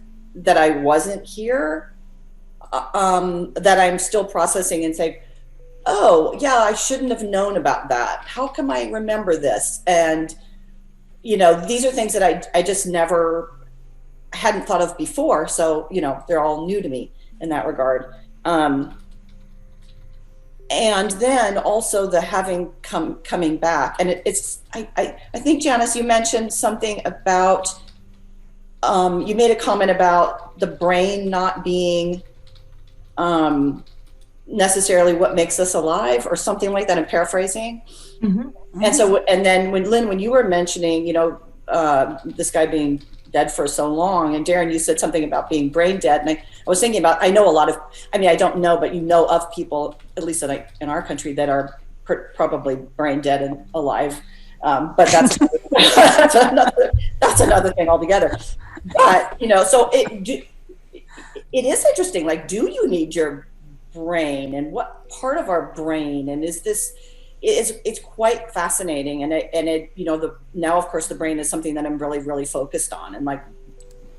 here. That I'm still processing and saying, oh yeah, I shouldn't have known about that. How come I remember this? And you know, these are things that I just never hadn't thought of before. So, you know, they're all new to me in that regard. And then also the coming back, and I think, Janice, you mentioned something about, you made a comment about the brain not being necessarily what makes us alive, or something like that. I'm paraphrasing. Mm-hmm. And so, and then when Lynn, when you were mentioning, you know, this guy being dead for so long. And Darren, you said something about being brain dead. And I was thinking about, I know a lot of, I mean, I don't know, but you know of people, at least in our country, that are probably brain dead and alive. But that's that's another thing altogether. But, you know, so it is interesting. Like, do you need your brain, and what part of our brain, and is this, it's quite fascinating. And it you know, now of course the brain is something that I'm really, really focused on, and like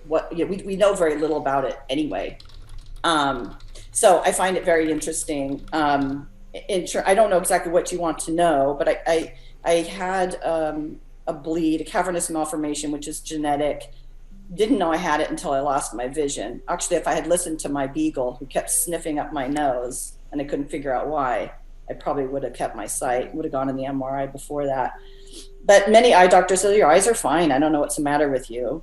what, you know, we know very little about it anyway. So I find it very interesting. I don't know exactly what you want to know, but I had a bleed, a cavernous malformation, which is genetic. Didn't know I had it until I lost my vision. Actually, if I had listened to my beagle, who kept sniffing up my nose and I couldn't figure out why, I probably would have kept my sight, would have gone in the MRI before that. But many eye doctors said, your eyes are fine. I don't know what's the matter with you.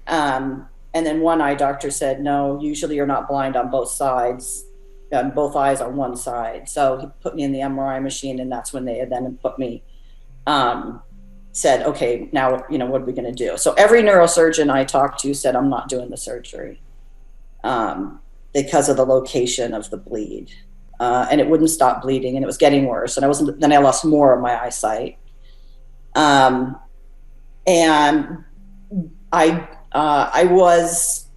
And then one eye doctor said, no, usually you're not blind on both sides, both eyes on one side. So he put me in the MRI machine, and that's when they had then put me, said, okay, now, you know, what are we going to do? So every neurosurgeon I talked to said, I'm not doing the surgery because of the location of the bleed. And it wouldn't stop bleeding, and it was getting worse. And then I lost more of my eyesight. And I was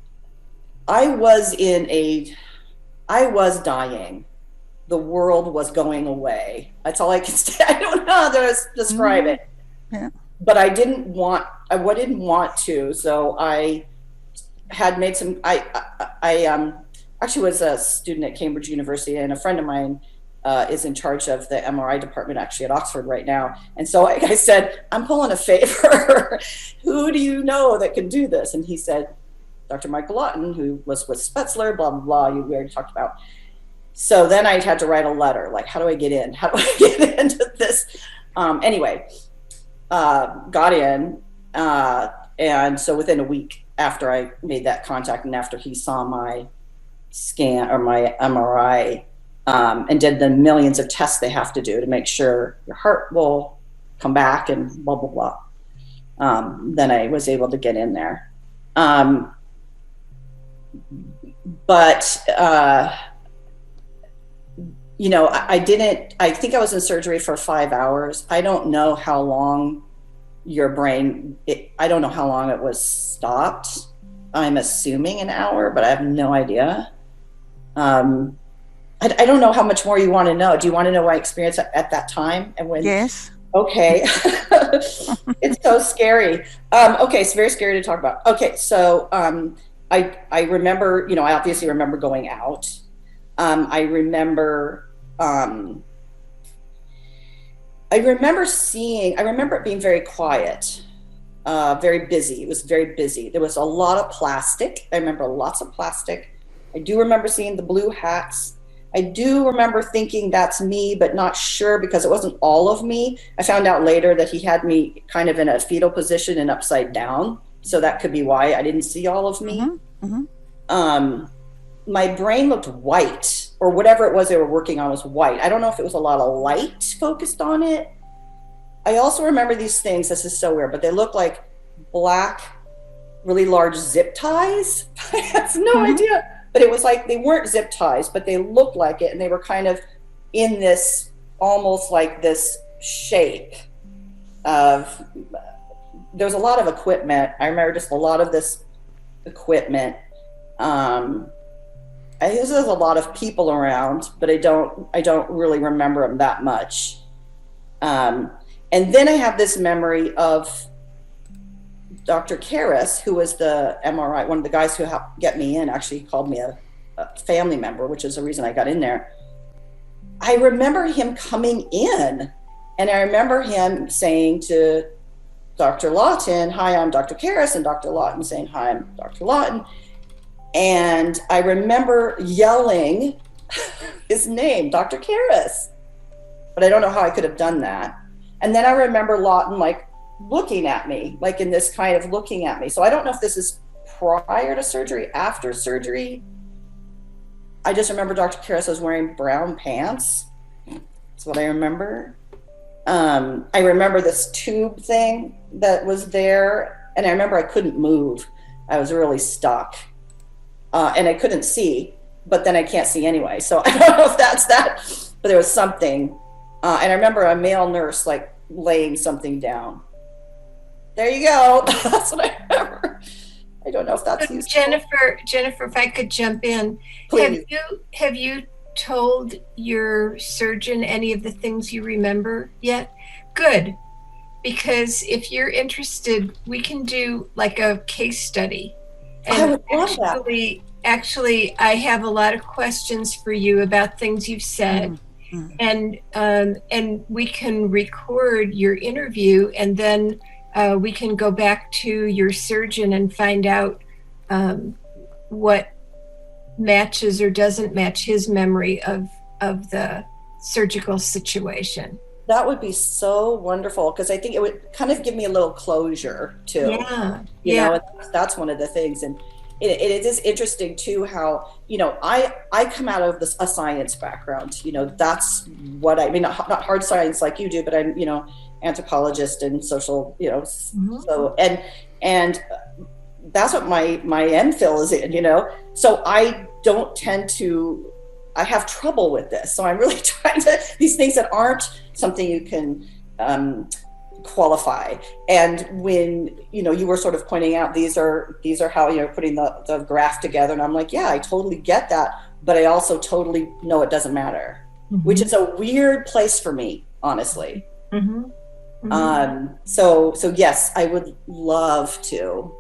dying. The world was going away. That's all I can say. I don't know how to describe it. Yeah. But I didn't want to. So I had made some, I actually was a student at Cambridge University, and a friend of mine is in charge of the MRI department actually at Oxford right now. And so I said, I'm pulling a favor. Who do you know that can do this? And he said, Dr. Michael Lawton, who was with Spetzler, blah, blah, blah, we already talked about. So then I had to write a letter, like, how do I get in? How do I get into this? Anyway, got in. And so within a week after I made that contact, and after he saw my scan or my MRI, and did the millions of tests they have to do to make sure your heart will come back and blah, blah, blah. Then I was able to get in there. But you know, I think I was in surgery for 5 hours. I don't know how long your brain, I don't know how long it was stopped. I'm assuming an hour, but I have no idea. I don't know how much more you want to know. Do you want to know my experience at that time? And when? Yes. Okay. It's so scary. Okay, it's very scary to talk about. Okay, so I remember, you know, I obviously remember going out. I remember it being very quiet, very busy. It was very busy. There was a lot of plastic. I remember lots of plastic. I do remember seeing the blue hats. I do remember thinking that's me, but not sure because it wasn't all of me. I found out later that he had me kind of in a fetal position and upside down. So that could be why I didn't see all of me. Mm-hmm. Mm-hmm. My brain looked white, or whatever it was they were working on was white. I don't know if it was a lot of light focused on it. I also remember these things, this is so weird, but they look like black, really large zip ties. I have no idea. But it was like, they weren't zip ties, but they looked like it. And they were kind of in this, almost like this shape of, there was a lot of equipment. I remember just a lot of this equipment. I think there's a lot of people around, but I don't really remember them that much. And then I have this memory of Dr. Karras, who was the MRI, one of the guys who helped get me in, actually called me a family member, which is the reason I got in there. I remember him coming in, and I remember him saying to Dr. Lawton, hi, I'm Dr. Karras, and Dr. Lawton saying, hi, I'm Dr. Lawton. And I remember yelling his name, Dr. Karras, but I don't know how I could have done that. And then I remember Lawton like looking at me, like in this kind of looking at me. So I don't know if this is prior to surgery, after surgery. I just remember Dr. Karras was wearing brown pants. That's what I remember. I remember this tube thing that was there. And I remember I couldn't move. I was really stuck. And I couldn't see, but then I can't see anyway. So I don't know if that's that, but there was something. And I remember a male nurse like laying something down. There you go. That's what I remember. I don't know if that's useful. Jennifer, if I could jump in. Please. Have you told your surgeon any of the things you remember yet? Good. Because if you're interested, we can do like a case study. And I would love that. Actually, I have a lot of questions for you about things you've said. And we can record your interview, and then we can go back to your surgeon and find out what matches or doesn't match his memory of the surgical situation. That would be so wonderful, because I think it would kind of give me a little closure too. You know, that's one of the things. And it is interesting too how, you know, I come out of a science background. You know, that's what I mean, not hard science like you do, but I'm, you know, anthropologist and social, you know, so and that's what my MPhil is in, you know. So I don't tend to, I have trouble with this. So I'm really trying to, these things that aren't something you can qualify. And when, you know, you were sort of pointing out, these are how you're putting the graph together. And I'm like, yeah, I totally get that. But I also totally know it doesn't matter, which is a weird place for me, honestly. So yes, I would love to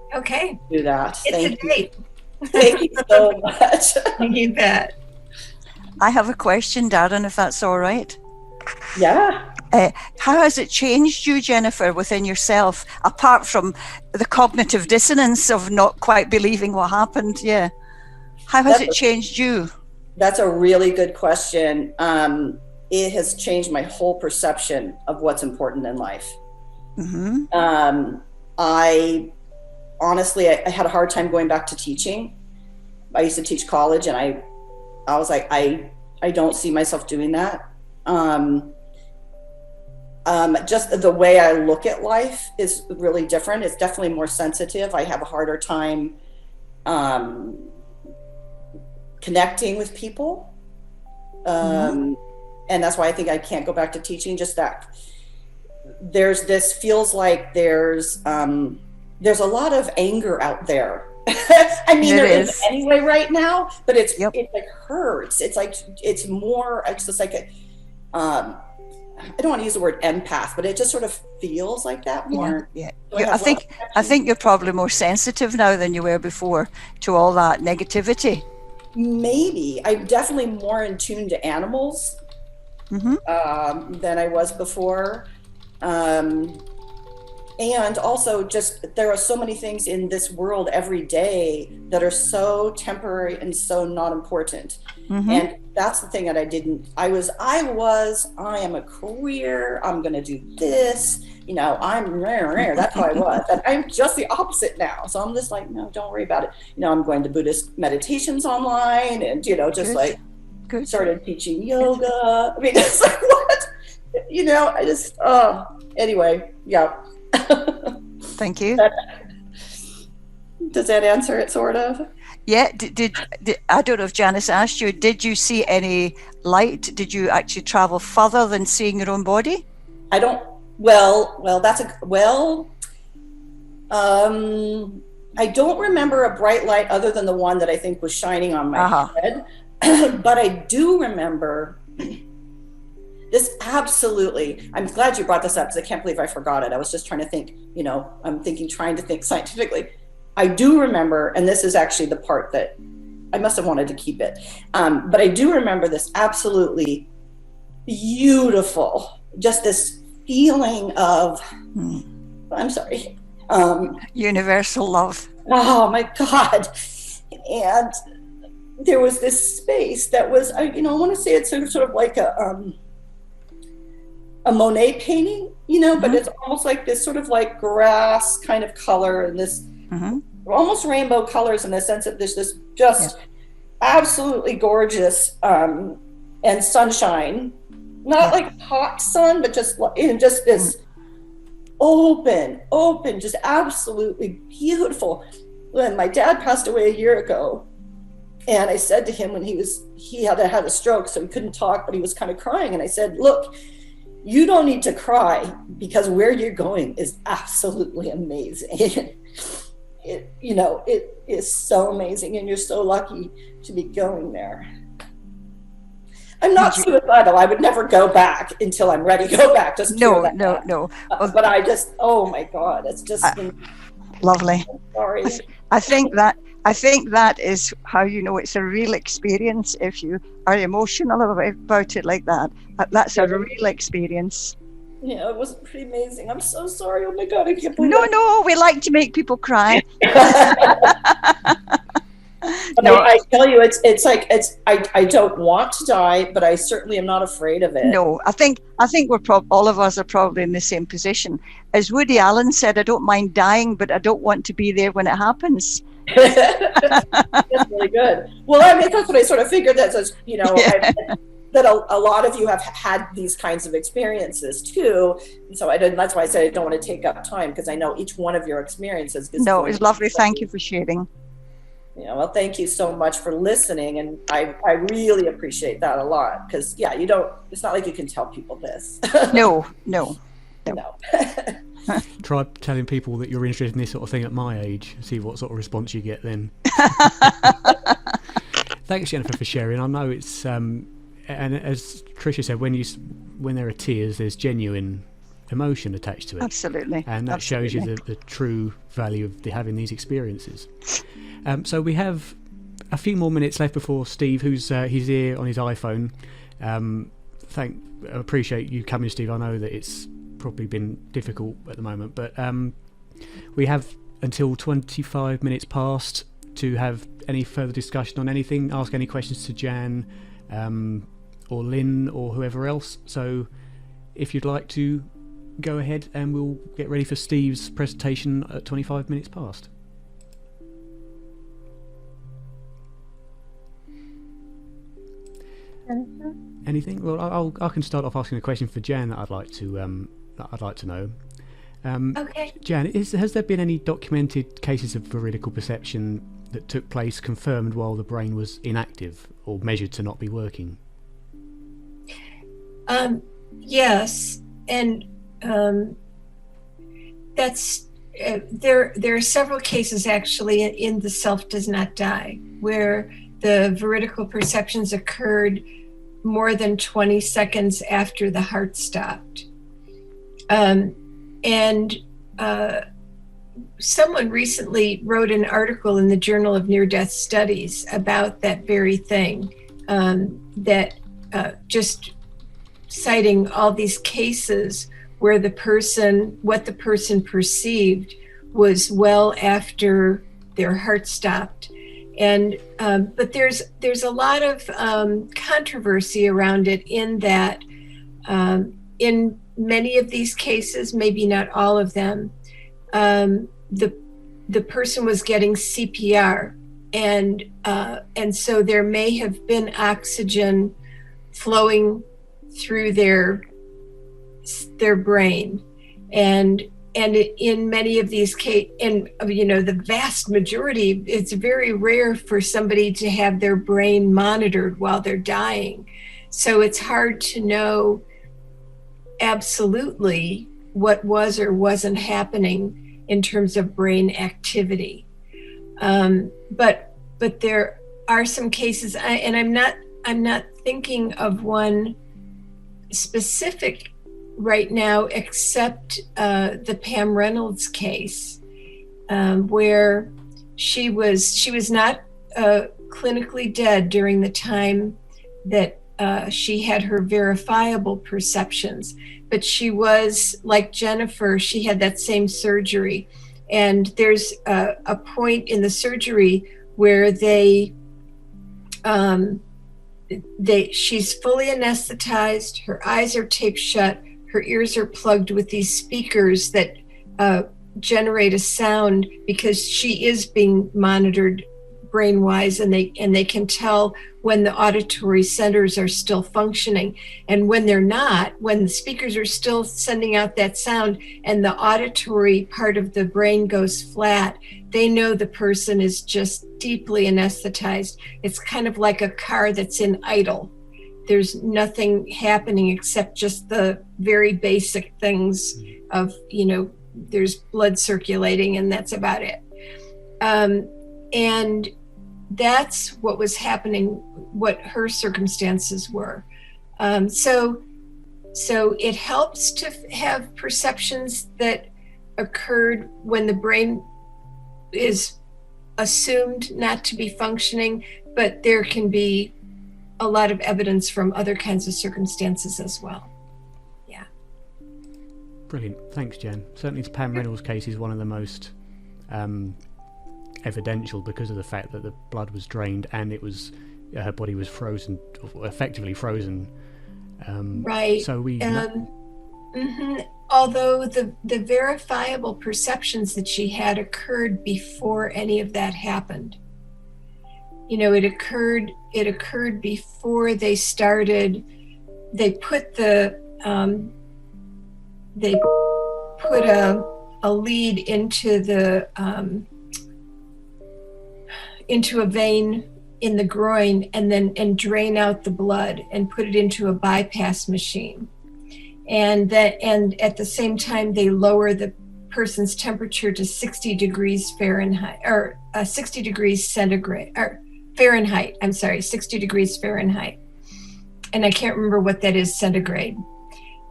do that. It's a date. Thank you so much. You bet. I have a question, Darren, if that's all right. Yeah. How has it changed you, Jennifer, within yourself, apart from the cognitive dissonance of not quite believing what happened? Yeah. How has it changed you? That's a really good question. It has changed my whole perception of what's important in life. I honestly, I had a hard time going back to teaching. I used to teach college, and I was like, I don't see myself doing that. Just the way I look at life is really different. It's definitely more sensitive. I have a harder time connecting with people. And that's why I think I can't go back to teaching. Just that feels like there's a lot of anger out there. I mean, there is anyway right now, but it like hurts. It's like, it's more, it's just like I don't want to use the word empath, but it just sort of feels like that more. Yeah. So I think you're probably more sensitive now than you were before to all that negativity. Maybe. I'm definitely more in tune to animals than I was before. And also just, there are so many things in this world every day that are so temporary and so not important. And that's the thing that I am a career, I'm going to do this, you know, that's how I was. And I'm just the opposite now. So I'm just like, no, don't worry about it. You know, I'm going to Buddhist meditations online, and, you know, just started teaching yoga. I mean, it's like, what? You know, I just, anyway, yeah. Thank you. Does that answer it, sort of? Yeah. Did I don't know if Janice asked you, did you see any light? Did you actually travel further than seeing your own body? I don't, I don't remember a bright light other than the one that I think was shining on my head. But I do remember this, absolutely. I'm glad you brought this up, because I can't believe I forgot it. I was just trying to think, you know, trying to think scientifically. I do remember, and this is actually the part that I must have wanted to keep it, but I do remember this absolutely beautiful, just this feeling of, I'm sorry. Universal love. Oh my God. And there was this space that was, you know, I want to say it's sort of like a Monet painting, you know, but it's almost like this sort of like grass kind of color, and this almost rainbow colors, in the sense that there's this just absolutely gorgeous and sunshine, not like hot sun, but just in just this open, just absolutely beautiful. When my dad passed away a year ago, and I said to him when he had a stroke, so he couldn't talk, but he was kind of crying. And I said, look, you don't need to cry, because where you're going is absolutely amazing. It is so amazing, and you're so lucky to be going there. I'm not suicidal. I would never go back until I'm ready to go back. Just no. But I just, oh my God, it's just been lovely. Sorry. I think that is how you know it's a real experience. If you are emotional about it like that, that's a real experience. Yeah, it was pretty amazing. I'm so sorry. Oh my God, I can't believe it. No, we like to make people cry. But no, I tell you, it's like I don't want to die, but I certainly am not afraid of it. No, I think we're all of us are probably in the same position. As Woody Allen said, I don't mind dying, but I don't want to be there when it happens. That's really good. Well, I mean, that's what I sort of figured. That says, that a lot of you have had these kinds of experiences too. And so that's why I said I don't want to take up time, because I know each one of your experiences. No, it's lovely. Thank you for sharing. Yeah, well, thank you so much for listening, and I really appreciate that a lot, because it's not like you can tell people this. No. Try telling people that you're interested in this sort of thing at my age, see what sort of response you get then. Thanks, Jennifer, for sharing. I know it's and as Tricia said, when there are tears, there's genuine emotion attached to it. Absolutely. And that shows you the true value of having these experiences. So we have a few more minutes left before Steve, he's here on his iPhone. I appreciate you coming, Steve. I know that it's probably been difficult at the moment, but we have until 25 minutes past to have any further discussion on anything, ask any questions to Jan or Lynn or whoever else. So if you'd like to go ahead, and we'll get ready for Steve's presentation at 25 minutes past. Anything? Well, I can start off asking a question for Jan that I'd like to know. Okay. Jan, has there been any documented cases of veridical perception that took place confirmed while the brain was inactive or measured to not be working? Yes, and that's there are several cases actually in The Self Does Not Die where the veridical perceptions occurred more than 20 seconds after the heart stopped. Someone recently wrote an article in the Journal of Near-Death Studies about that very thing, just citing all these cases where what the person perceived was well after their heart stopped. And but there's a lot of controversy around it, in that in many of these cases, maybe not all of them, the person was getting CPR, and so there may have been oxygen flowing through their brain, and in many of these cases, and the vast majority, it's very rare for somebody to have their brain monitored while they're dying. So it's hard to know absolutely what was or wasn't happening in terms of brain activity. But there are some cases, and I'm not thinking of one specific right now, except the Pam Reynolds case, where she was not clinically dead during the time that she had her verifiable perceptions, but she was, like Jennifer, she had that same surgery. And there's a point in the surgery where she's fully anesthetized, her eyes are taped shut, her ears are plugged with these speakers that generate a sound, because she is being monitored brain wise, and they can tell when the auditory centers are still functioning, and when they're not, when the speakers are still sending out that sound and the auditory part of the brain goes flat, they know the person is just deeply anesthetized. It's kind of like a car that's in idle. There's nothing happening except just the very basic things of, there's blood circulating, and that's about it. And that's what was happening, what her circumstances were. So it helps to have perceptions that occurred when the brain is assumed not to be functioning, but there can be a lot of evidence from other kinds of circumstances as well. Yeah. Brilliant. Thanks, Jen. Certainly the Pam Reynolds case is one of the most evidential, because of the fact that the blood was drained and it was her body was frozen, effectively frozen. Right. So we although the verifiable perceptions that she had occurred before any of that happened. It occurred before they started. They put a lead into a vein in the groin, and drain out the blood and put it into a bypass machine. And at the same time, they lower the person's temperature to 60 degrees Fahrenheit, or 60 degrees centigrade, or Fahrenheit. I'm sorry, 60 degrees Fahrenheit. And I can't remember what that is centigrade.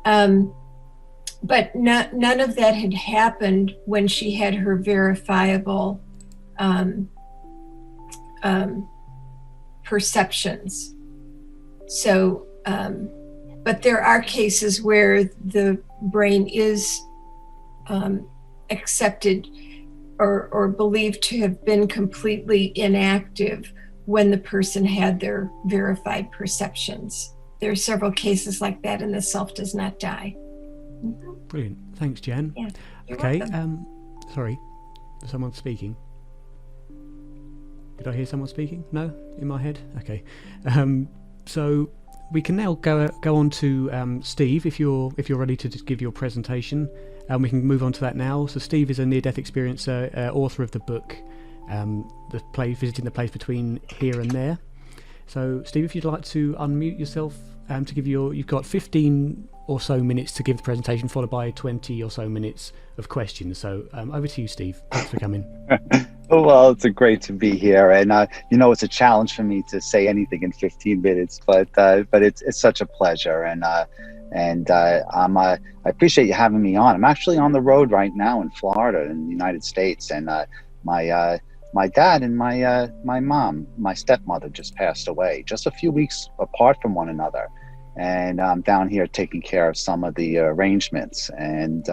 But none of that had happened when she had her verifiable perceptions. So, but there are cases where the brain is accepted or believed to have been completely inactive when the person had their verified perceptions. There are several cases like that, and the self does not die. Brilliant. Thanks, Jen. Yeah, you're okay. welcome. Sorry, someone's speaking. Did I hear someone speaking? No, in my head. Okay. So we can now go on to Steve, if you're ready to just give your presentation, and we can move on to that now. So Steve is a near-death experiencer, author of the book, Visiting the Place Between Here and There. So Steve, if you'd like to unmute yourself to give you've got 15 or so minutes to give the presentation, followed by 20 or so minutes of questions. So over to you, Steve. Thanks for coming. Well, it's great to be here, and it's a challenge for me to say anything in 15 minutes, but it's such a pleasure, and I appreciate you having me on. I'm actually on the road right now in Florida, in the United States, and my dad and my mom, my stepmother, just passed away just a few weeks apart from one another, and I'm down here taking care of some of the arrangements, and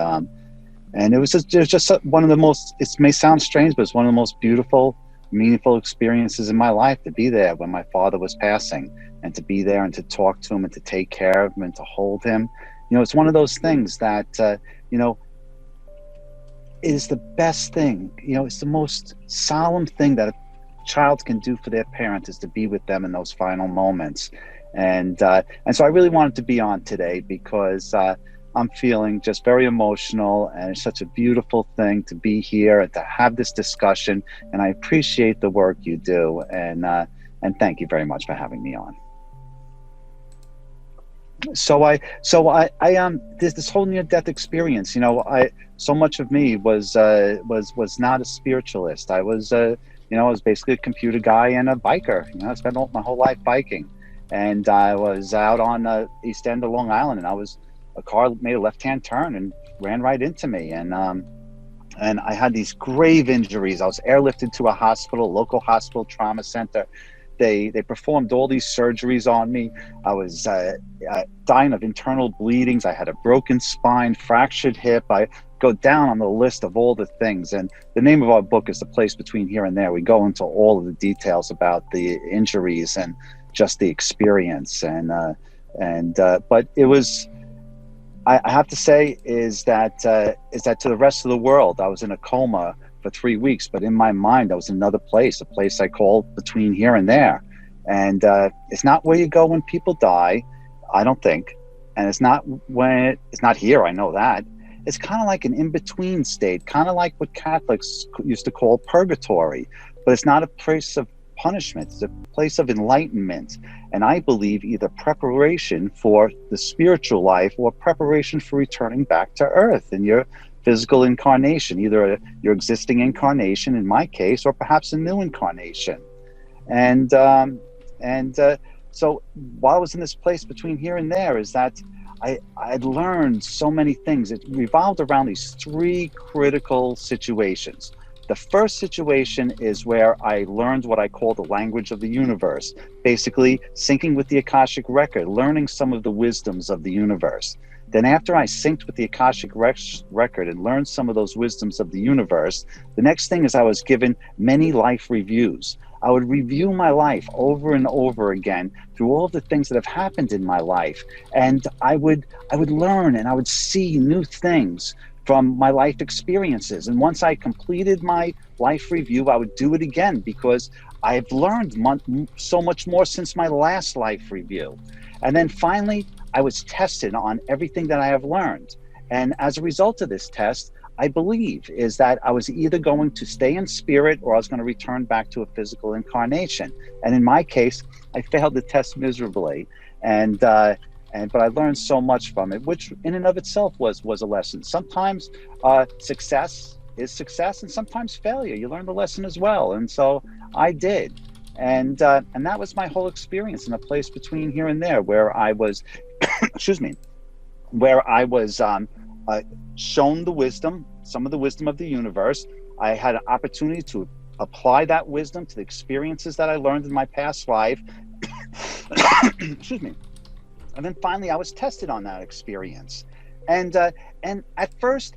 it was just one of the most, it may sound strange, but it's one of the most beautiful, meaningful experiences in my life to be there when my father was passing, and to be there and to talk to him and to take care of him and to hold him. It's one of those things that, is the best thing. It's the most solemn thing that a child can do for their parent, is to be with them in those final moments. And so I really wanted to be on today because I'm feeling just very emotional, and it's such a beautiful thing to be here and to have this discussion. And I appreciate the work you do, and thank you very much for having me on. So I there's this whole near-death experience. So much of me was not a spiritualist. I was I was basically a computer guy and a biker. I spent my whole life biking, and I was out on East End of Long Island, and a car made a left-hand turn and ran right into me, and I had these grave injuries. I was airlifted to a hospital, local hospital trauma center. They performed all these surgeries on me. I was dying of internal bleedings. I had a broken spine, fractured hip. I go down on the list of all the things. And the name of our book is The Place Between Here and There. We go into all of the details about the injuries and just the experience. But it was, I have to say, is that to the rest of the world, I was in a coma for 3 weeks, but in my mind, that was another place, a place I call between here and there. And it's not where you go when people die, I don't think. And it's not here, I know that. It's kind of like an in-between state, kind of like what Catholics used to call purgatory, but it's not a place of punishment, it's a place of enlightenment. And I believe either preparation for the spiritual life or preparation for returning back to earth in your physical incarnation, either your existing incarnation in my case, or perhaps a new incarnation. And so while I was in this place between here and there, is that I learned so many things. It revolved around these 3 critical situations. The first situation is where I learned what I call the language of the universe, basically syncing with the Akashic record, learning some of the wisdoms of the universe. Then after I synced with the Akashic record and learned some of those wisdoms of the universe, the next thing is I was given many life reviews. I would review my life over and over again through all the things that have happened in my life. And I would learn and I would see new things from my life experiences. And once I completed my life review, I would do it again because I've learned so much more since my last life review. And then finally, I was tested on everything that I have learned. And as a result of this test, I believe is that I was either going to stay in spirit or I was going to return back to a physical incarnation. And in my case, I failed the test miserably. But I learned so much from it, which in and of itself was a lesson. Sometimes success is success, and sometimes failure. You learn the lesson as well, and so I did. And that was my whole experience in a place between here and there, where I was, where I was shown the wisdom, some of the wisdom of the universe. I had an opportunity to apply that wisdom to the experiences that I learned in my past life. And then finally, I was tested on that experience. And at first,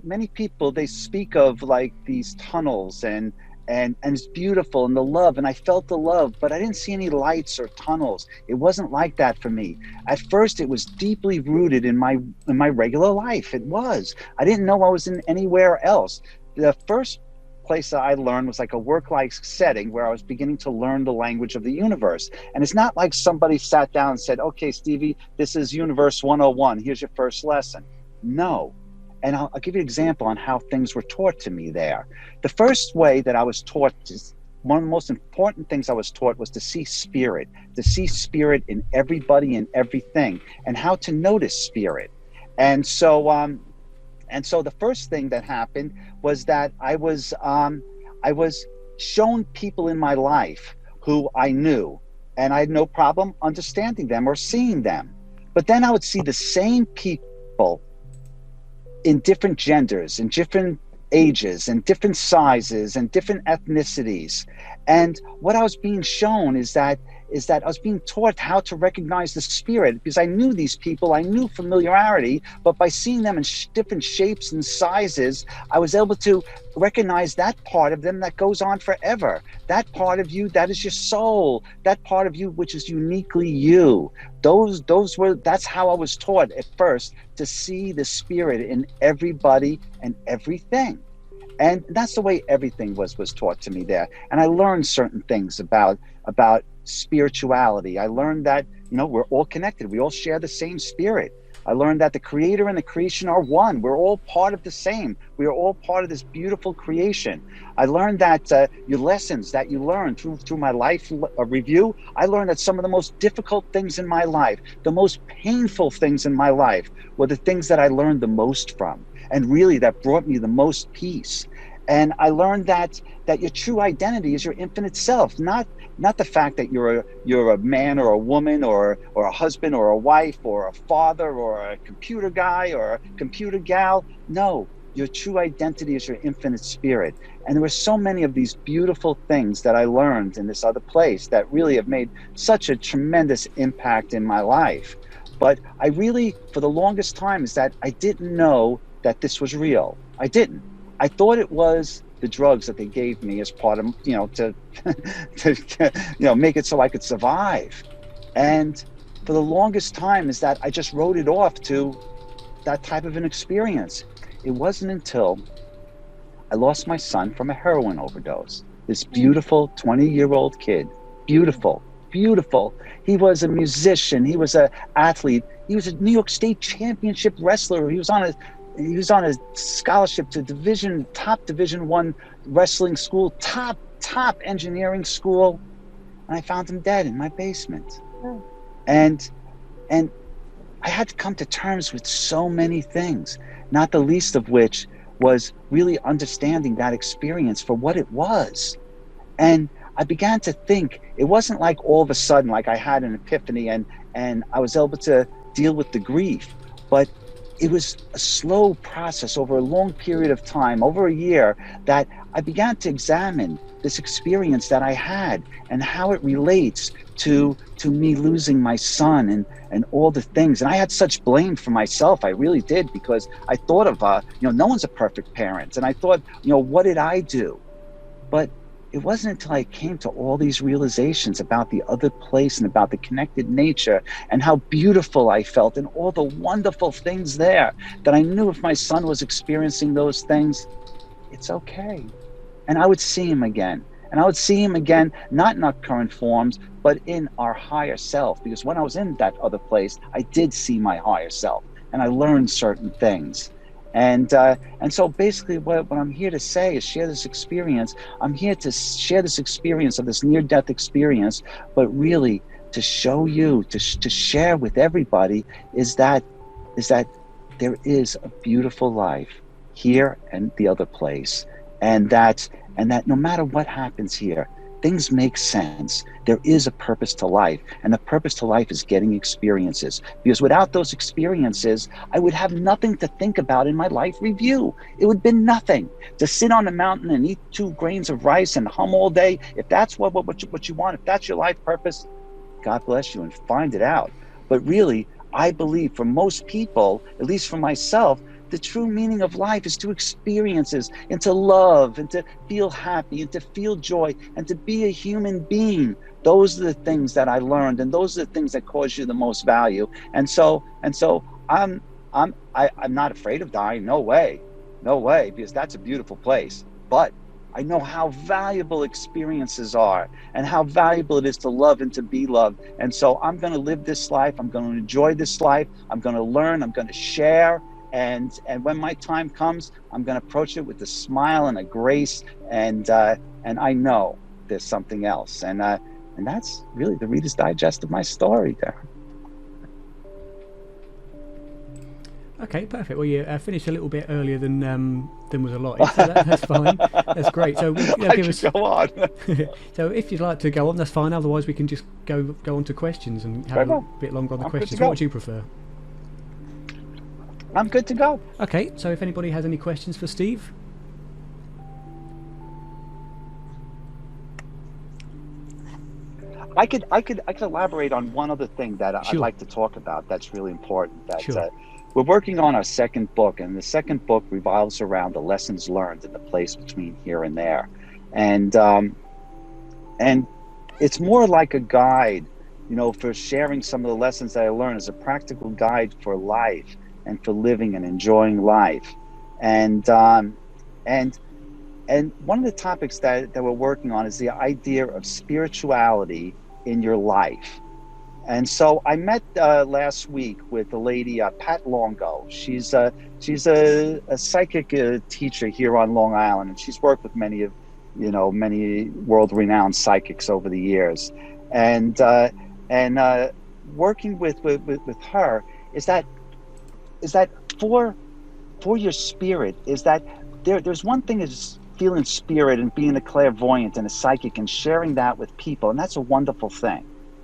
many people, they speak of like these tunnels and it's beautiful and the love, and I felt the love, but I didn't see any lights or tunnels. It wasn't like that for me. At first, it was deeply rooted in my regular life. It was. I didn't know I was in anywhere else. The first place that I learned was like a work-like setting where I was beginning to learn the language of the universe. And it's not like somebody sat down and said, okay, Stevie, this is Universe 101. Here's your first lesson. No. And I'll give you an example on how things were taught to me there. The first way that I was taught, one of the most important things I was taught was to see spirit in everybody and everything, and how to notice spirit. And so the first thing that happened was that I was shown people in my life who I knew, and I had no problem understanding them or seeing them. But then I would see the same people in different genders, in different ages, and different sizes, and different ethnicities. And what I was being shown is that I was being taught how to recognize the spirit, because I knew these people, I knew familiarity, but by seeing them in different shapes and sizes, I was able to recognize that part of them that goes on forever. That part of you that is your soul, that part of you which is uniquely you. That's how I was taught at first, to see the spirit in everybody and everything. And that's the way everything was taught to me there. And I learned certain things about spirituality. I learned that, we're all connected. We all share the same spirit. I learned that the creator and the creation are one. We're all part of the same. We are all part of this beautiful creation. I learned that your lessons that you learned through my life review, I learned that some of the most difficult things in my life, the most painful things in my life, were the things that I learned the most from. And really that brought me the most peace. And I learned that your true identity is your infinite self, not the fact that you're a man or a woman or a husband or a wife or a father or a computer guy or a computer gal. No, your true identity is your infinite spirit. And there were so many of these beautiful things that I learned in this other place that really have made such a tremendous impact in my life. But I really, for the longest time, is that I didn't know that this was real. I didn't. I thought it was the drugs that they gave me as part of, to make it so I could survive. And for the longest time is that I just wrote it off to that type of an experience. It wasn't until I lost my son from a heroin overdose. This beautiful 20-year-old kid, beautiful. He was a musician. He was an athlete. He was a New York State championship wrestler. He was on a scholarship to top Division I wrestling school, top engineering school. And I found him dead in my basement. And I had to come to terms with so many things, not the least of which was really understanding that experience for what it was. And I began to think, it wasn't like all of a sudden, like I had an epiphany and I was able to deal with the grief, but it was a slow process over a long period of time, over a year, that I began to examine this experience that I had and how it relates to me losing my son and all the things. And I had such blame for myself. I really did, because I thought of, no one's a perfect parent. And I thought, what did I do? But it wasn't until I came to all these realizations about the other place and about the connected nature and how beautiful I felt and all the wonderful things there that I knew if my son was experiencing those things, it's okay. And I would see him again. And I would see him again, not in our current forms, but in our higher self. Because when I was in that other place, I did see my higher self and I learned certain things. And so basically what I'm here to say is share this experience. I'm here to share this experience of this near-death experience, but really to show you, to share with everybody is that there is a beautiful life here and the other place. And that no matter what happens here, things make sense. There is a purpose to life, and the purpose to life is getting experiences. Because without those experiences, I would have nothing to think about in my life review. It would have been nothing. To sit on a mountain and eat 2 grains of rice and hum all day, if that's what you want, if that's your life purpose, God bless you and find it out. But really, I believe for most people, at least for myself, the true meaning of life is to experiences and to love and to feel happy and to feel joy and to be a human being. Those are the things that I learned, and those are the things that cause you the most value. And so I'm not afraid of dying. No way, because that's a beautiful place. But I know how valuable experiences are and how valuable it is to love and to be loved. And so I'm going to live this life. I'm going to enjoy this life. I'm going to learn. I'm going to share. And when my time comes, I'm going to approach it with a smile and a grace, and I know there's something else, and that's really the Reader's Digest of my story there. Okay, perfect. Well, you finished a little bit earlier than was allotted, so that's fine. That's great. So give us go on. So if you'd like to go on, that's fine. Otherwise, we can just go on to questions and have a bit longer on the questions. What would you prefer? I'm good to go. Okay, so if anybody has any questions for Steve. I could elaborate on one other thing that I'd like to talk about that's really important. That we're working on our second book, and the second book revolves around the lessons learned in the place between here and there. And it's more like a guide, for sharing some of the lessons that I learned as a practical guide for life and for living and enjoying life. And one of the topics that we're working on is the idea of spirituality in your life. And so I met last week with the lady, Pat Longo. She's a psychic teacher here on Long Island, and she's worked with many world-renowned psychics over the years. And working with her is that for your spirit, is that there's one thing is feeling spirit and being a clairvoyant and a psychic and sharing that with people, and that's a wonderful thing.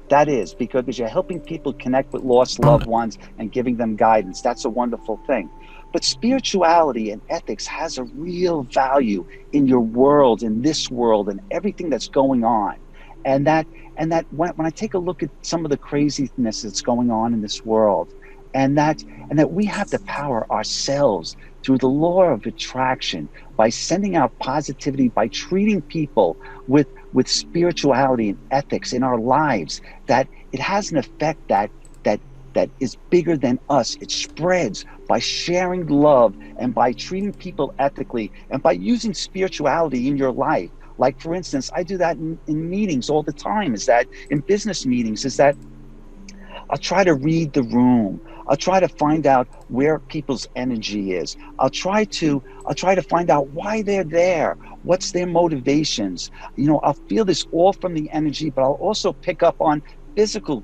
That is, because you're helping people connect with lost loved ones and giving them guidance. That's a wonderful thing. But spirituality and ethics has a real value in your world, in this world, and everything that's going on. And that when I take a look at some of the craziness that's going on in this world, and that we have the power ourselves through the law of attraction, by sending out positivity, by treating people with spirituality and ethics in our lives, that it has an effect that that is bigger than us. It spreads by sharing love and by treating people ethically and by using spirituality in your life. Like, for instance, I do that in meetings all the time, is that in business meetings, is that I'll try to read the room. I'll try to find out where people's energy is. I'll try to find out why they're there. What's their motivations? You know, I'll feel this all from the energy, but I'll also pick up on physical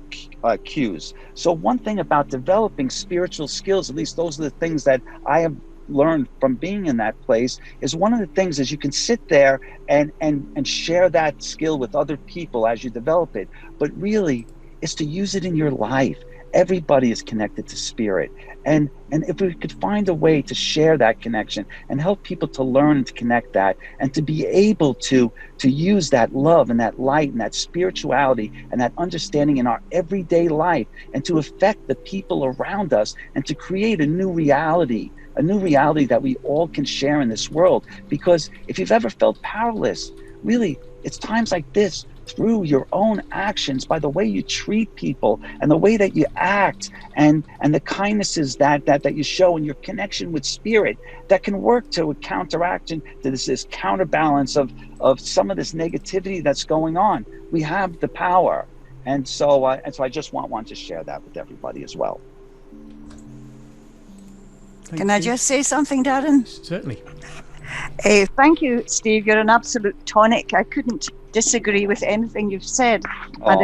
cues. So one thing about developing spiritual skills, at least those are the things that I have learned from being in that place, is one of the things is you can sit there and share that skill with other people as you develop it. But really, is to use it in your life. Everybody is connected to spirit. And if we could find a way to share that connection and help people to learn to connect that and to be able to use that love and that light and that spirituality and that understanding in our everyday life and to affect the people around us and to create a new reality that we all can share in this world. Because if you've ever felt powerless, really, it's times like this, through your own actions, by the way you treat people and the way that you act and the kindnesses that you show and your connection with spirit, that can work to counteract and to this counterbalance of some of this negativity that's going on. We have the power. And so I just want to share that with everybody as well. Can I just say something, Darren? Certainly. Thank you, Steve. You're an absolute tonic. I couldn't disagree with anything you've said. And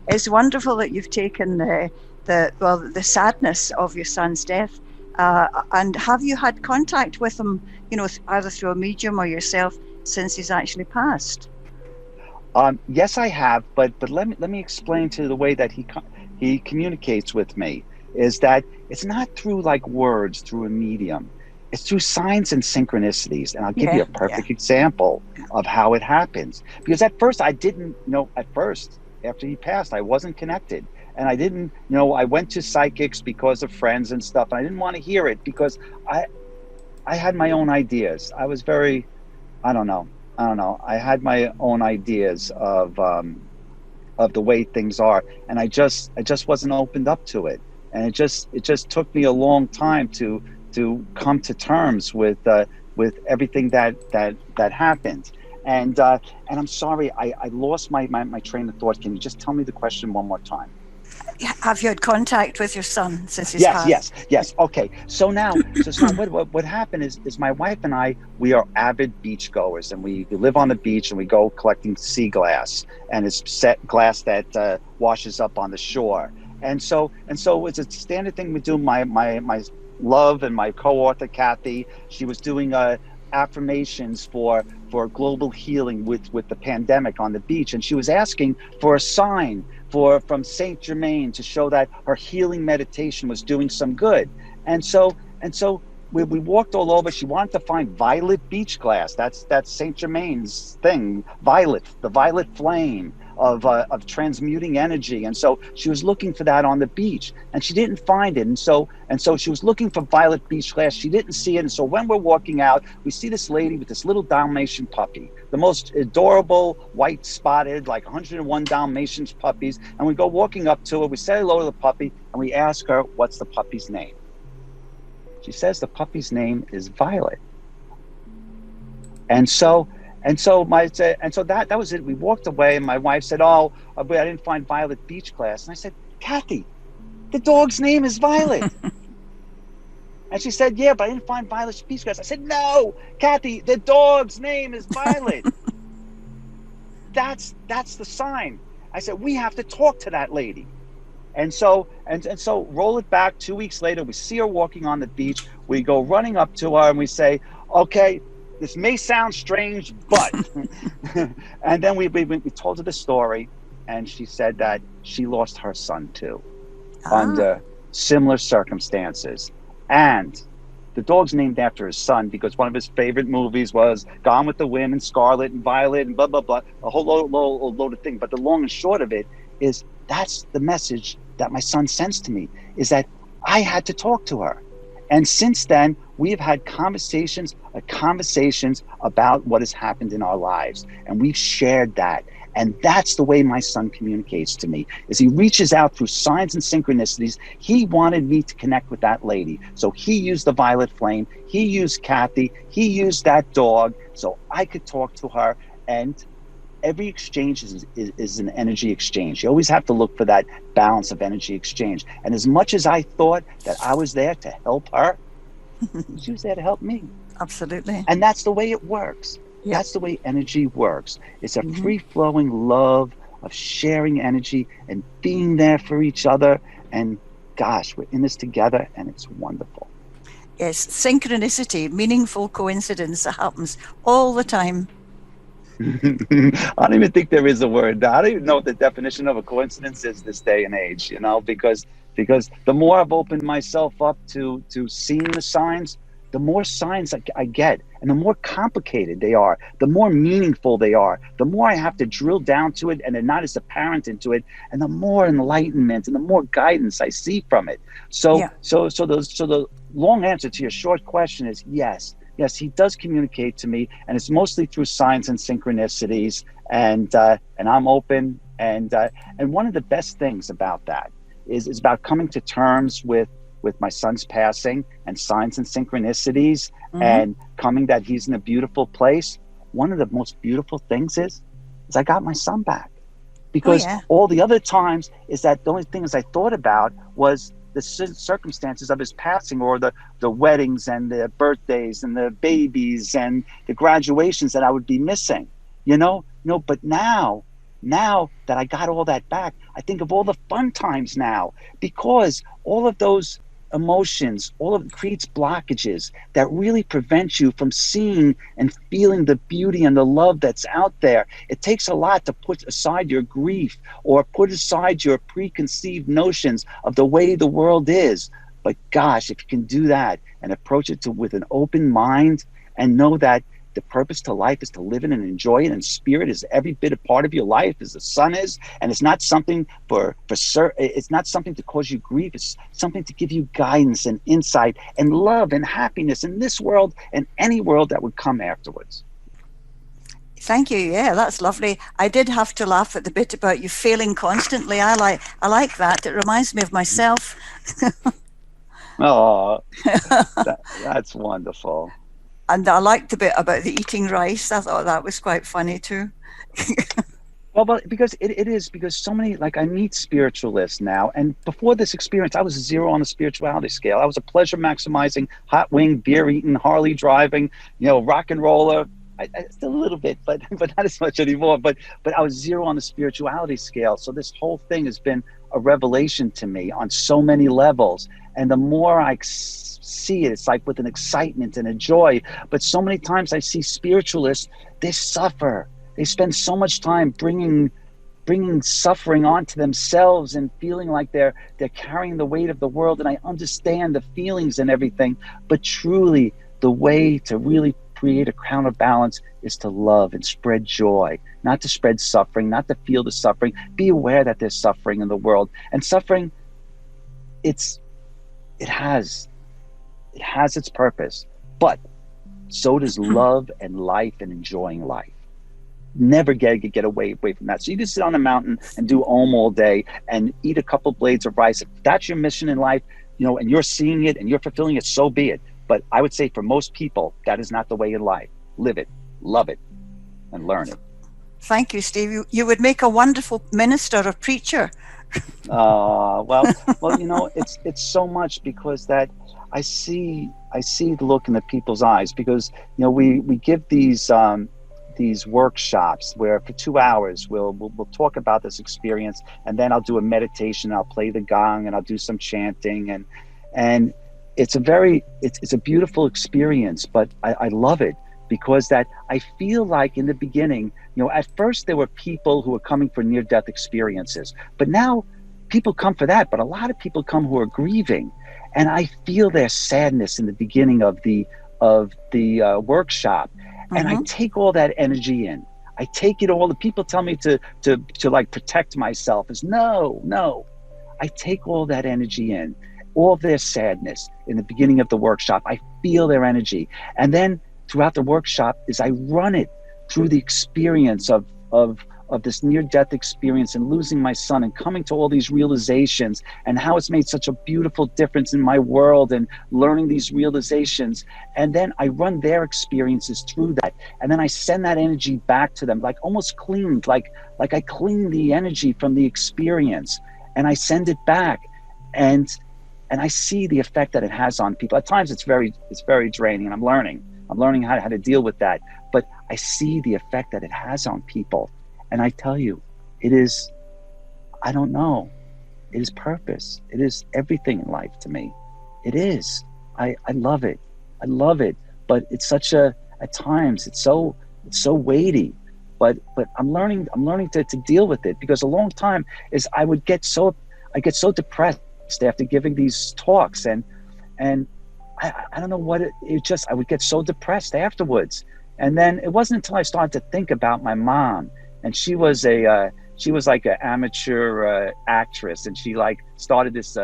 it's wonderful that you've taken the sadness of your son's death. And have you had contact with him, you know, either through a medium or yourself, since he's actually passed? Yes, I have. But let me explain to you the way that he communicates with me. Is that it's not through like words, through a medium. It's through signs and synchronicities. And I'll give you a perfect example of how it happens. Because at first I didn't know, after he passed, I wasn't connected. And I didn't, I went to psychics because of friends and stuff. And I didn't want to hear it because I had my own ideas. I was very, I don't know. I had my own ideas of the way things are. And I just wasn't opened up to it. And it just took me a long time to come to terms with everything that happened. And I'm sorry, I lost my train of thought. Can you just tell me the question one more time? Have you had contact with your son since he's passed? Yes. Okay. So now what happened is my wife and I, we are avid beach goers, and we live on the beach and we go collecting sea glass, and it's set glass that washes up on the shore. And so it's a standard thing we do. My love and my co-author Kathy, she was doing affirmations for global healing with the pandemic on the beach, and she was asking for a sign from Saint Germain to show that her healing meditation was doing some good. And so we walked all over. She wanted to find violet beach glass. That's Saint Germain's thing, the violet flame of transmuting energy. And so she was looking for that on the beach, and she didn't find it. And so she was looking for violet beach glass. She didn't see it. And so when we're walking out, we see this lady with this little Dalmatian puppy, the most adorable white spotted, like 101 Dalmatians puppies. And we go walking up to her, we say hello to the puppy, and we ask her, what's the puppy's name? She says the puppy's name is Violet. And so that was it. We walked away, and my wife said, "Oh, I didn't find Violet beach glass." And I said, "Kathy, the dog's name is Violet." And she said, "Yeah, but I didn't find Violet beach glass." I said, "No, Kathy, the dog's name is Violet." That's the sign. I said, "We have to talk to that lady." And so roll it back 2 weeks later, we see her walking on the beach. We go running up to her and we say, "Okay, this may sound strange, but," and then we told her the story, and she said that she lost her son too, under similar circumstances. And the dog's named after his son because one of his favorite movies was Gone with the Wind and Scarlet and Violet and blah, blah, blah, a whole load of things. But the long and short of it is that's the message that my son sends to me, is that I had to talk to her. And since then, we have had conversations about what has happened in our lives. And we've shared that. And that's the way my son communicates to me, is he reaches out through signs and synchronicities. He wanted me to connect with that lady. So he used the violet flame. He used Kathy. He used that dog so I could talk to her. And every exchange is an energy exchange. You always have to look for that balance of energy exchange. And as much as I thought that I was there to help her, she was there to help me. Absolutely. And that's the way it works. Yep. That's the way energy works. It's a free-flowing love of sharing energy and being there for each other. And gosh, we're in this together, and it's wonderful. Yes, synchronicity, meaningful coincidence that happens all the time. I don't even think there is a word. I don't even know what the definition of a coincidence is this day and age, you know, because the more I've opened myself up to seeing the signs, the more signs I get, and the more complicated they are, the more meaningful they are, the more I have to drill down to it and they're not as apparent into it, and the more enlightenment and the more guidance I see from it. So the long answer to your short question is yes, he does communicate to me, and it's mostly through signs and synchronicities, and I'm open, and one of the best things about that is about coming to terms with my son's passing and signs and synchronicities, and coming that he's in a beautiful place. One of the most beautiful things is I got my son back, because all the other times is that the only things I thought about was the circumstances of his passing, or the weddings and the birthdays and the babies and the graduations that I would be missing, you know, but now that I got all that back, I think of all the fun times now, because all of those emotions, all of it creates blockages that really prevent you from seeing and feeling the beauty and the love that's out there. It takes a lot to put aside your grief or put aside your preconceived notions of the way the world is. But gosh, if you can do that and approach it with an open mind, and know that the purpose to life is to live in and enjoy it, and spirit is every bit a part of your life as the sun is, and it's not something it's not something to cause you grief. It's something to give you guidance and insight and love and happiness in this world and any world that would come afterwards. Thank you. Yeah, that's lovely. I did have to laugh at the bit about you failing constantly. I like that. It reminds me of myself. Oh, that's wonderful. And I liked the bit about the eating rice. I thought that was quite funny too. Well, because it is, because so many, like, I meet spiritualists now, and before this experience, I was 0 on the spirituality scale. I was a pleasure maximizing, hot wing, beer eating, Harley driving, rock and roller. I still a little bit, but not as much anymore. But I was 0 on the spirituality scale. So this whole thing has been a revelation to me on so many levels. And the more I see it, it's like with an excitement and a joy. But so many times I see spiritualists, they suffer. They spend so much time bringing suffering onto themselves and feeling like they're carrying the weight of the world. And I understand the feelings and everything, but truly the way to really create a counterbalance is to love and spread joy, not to spread suffering, not to feel the suffering. Be aware that there's suffering in the world, and suffering, it has its purpose, but so does love and life and enjoying life. Never get away from that. So you can sit on a mountain and do Om all day and eat a couple blades of rice. If that's your mission in life, and you're seeing it and you're fulfilling it, so be it. But I would say for most people, that is not the way in life. Live it, love it, and learn it. Thank you, Steve. You would make a wonderful minister or preacher. Well, it's so much, because that I see the look in the people's eyes, because we give these workshops where for 2 hours we'll talk about this experience, and then I'll do a meditation, I'll play the gong, and I'll do some chanting, and it's a beautiful experience. But I love it, because that I feel like in the beginning, at first there were people who were coming for near-death experiences, but now people come for that, but a lot of people come who are grieving, and I feel their sadness in the beginning of the workshop. And I take all that energy in. I take it all. The people tell me to like protect myself. Is no. I take all that energy in, all their sadness in the beginning of the workshop. I feel their energy, and then throughout the workshop is I run it through the experience of of this near-death experience and losing my son and coming to all these realizations and how it's made such a beautiful difference in my world and learning these realizations. And then I run their experiences through that. And then I send that energy back to them, like almost cleaned, like I clean the energy from the experience and I send it back. And I see the effect that it has on people. At times it's very draining, and I'm learning how to deal with that. But I see the effect that it has on people. And I tell you, it is, I don't know, it is purpose. It is everything in life to me. It is. I love it. I love it. But it's such a, at times it's so weighty. But I'm learning to deal with it, because a long time is I get so depressed after giving these talks, and I don't know what it just, I would get so depressed afterwards. And then it wasn't until I started to think about my mom, and she was like an amateur actress, and she like started this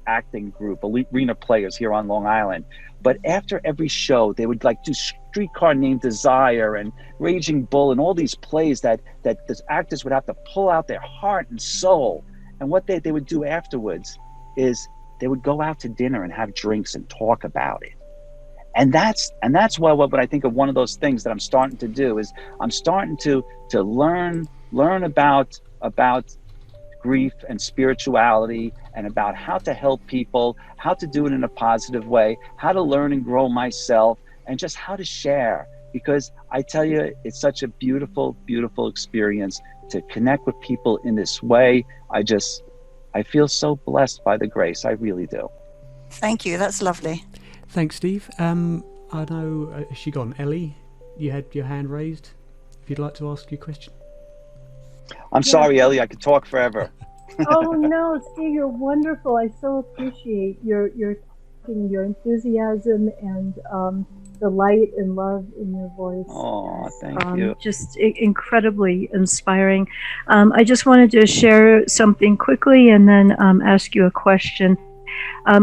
acting group, arena players here on Long Island. But after every show, they would like do Streetcar Named Desire and Raging Bull and all these plays that the actors would have to pull out their heart and soul. And what they would do afterwards is they would go out to dinner and have drinks and talk about it. And that's why what I think of one of those things that I'm starting to do is I'm starting to learn about grief and spirituality, and about how to help people, how to do it in a positive way, how to learn and grow myself, and just how to share. Because I tell you, it's such a beautiful, beautiful experience to connect with people in this way. I feel so blessed by the grace. I really do. Thank you. That's lovely. Thanks, Steve. I know, has she gone? Ellie, you had your hand raised. If you'd like to ask your question. I'm sorry, Ellie. I could talk forever. Oh no, Steve, you're wonderful. I so appreciate your enthusiasm and the light and love in your voice. Oh, thank you. Just incredibly inspiring. I just wanted to share something quickly and then ask you a question.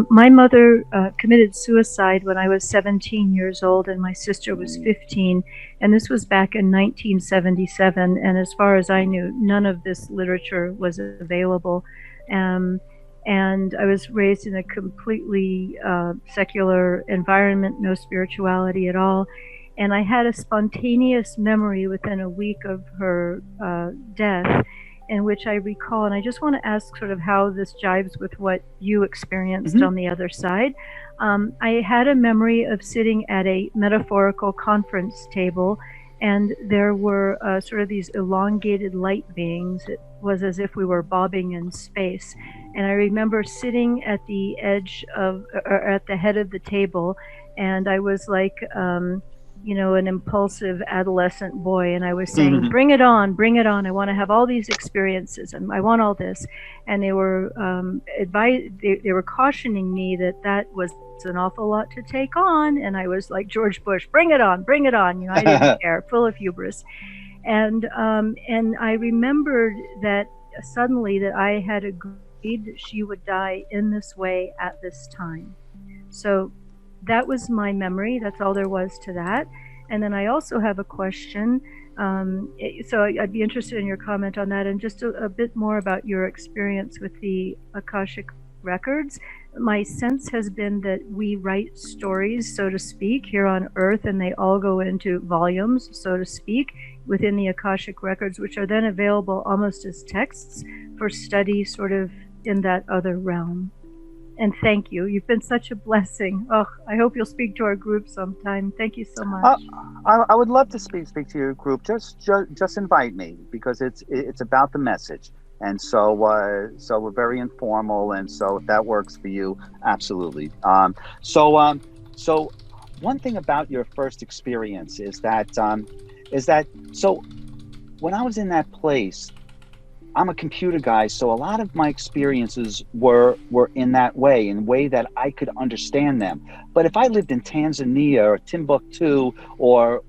My mother committed suicide when I was 17 years old, and my sister was 15, and this was back in 1977, and as far as I knew, none of this literature was available. And I was raised in a completely secular environment, no spirituality at all. And I had a spontaneous memory within a week of her death, in which I recall, and I just want to ask sort of how this jives with what you experienced on the other side. I had a memory of sitting at a metaphorical conference table, and there were sort of these elongated light beings. It was as if we were bobbing in space. And I remember sitting at the edge of, or at the head of the table, and I was like, an impulsive adolescent boy, and I was saying, bring it on, I want to have all these experiences, and I want all this. And they were they were cautioning me that was an awful lot to take on, and I was like George Bush, bring it on, I didn't care, full of hubris. And I remembered that suddenly that I had agreed that she would die in this way at this time. So that was my memory. That's all there was to that. And then I also have a question. So I'd be interested in your comment on that, and just a bit more about your experience with the Akashic records. My sense has been that we write stories, so to speak, here on Earth, and they all go into volumes, so to speak, within the Akashic records, which are then available almost as texts for study sort of in that other realm. And thank you. You've been such a blessing. Oh, I hope you'll speak to our group sometime. Thank you so much. I would love to speak to your group. Just invite me, because it's about the message. And so we're very informal. And so if that works for you, absolutely. So one thing about your first experience is that so when I was in that place, I'm a computer guy, so a lot of my experiences were in that way, in a way that I could understand them. But if I lived in Tanzania or Timbuktu or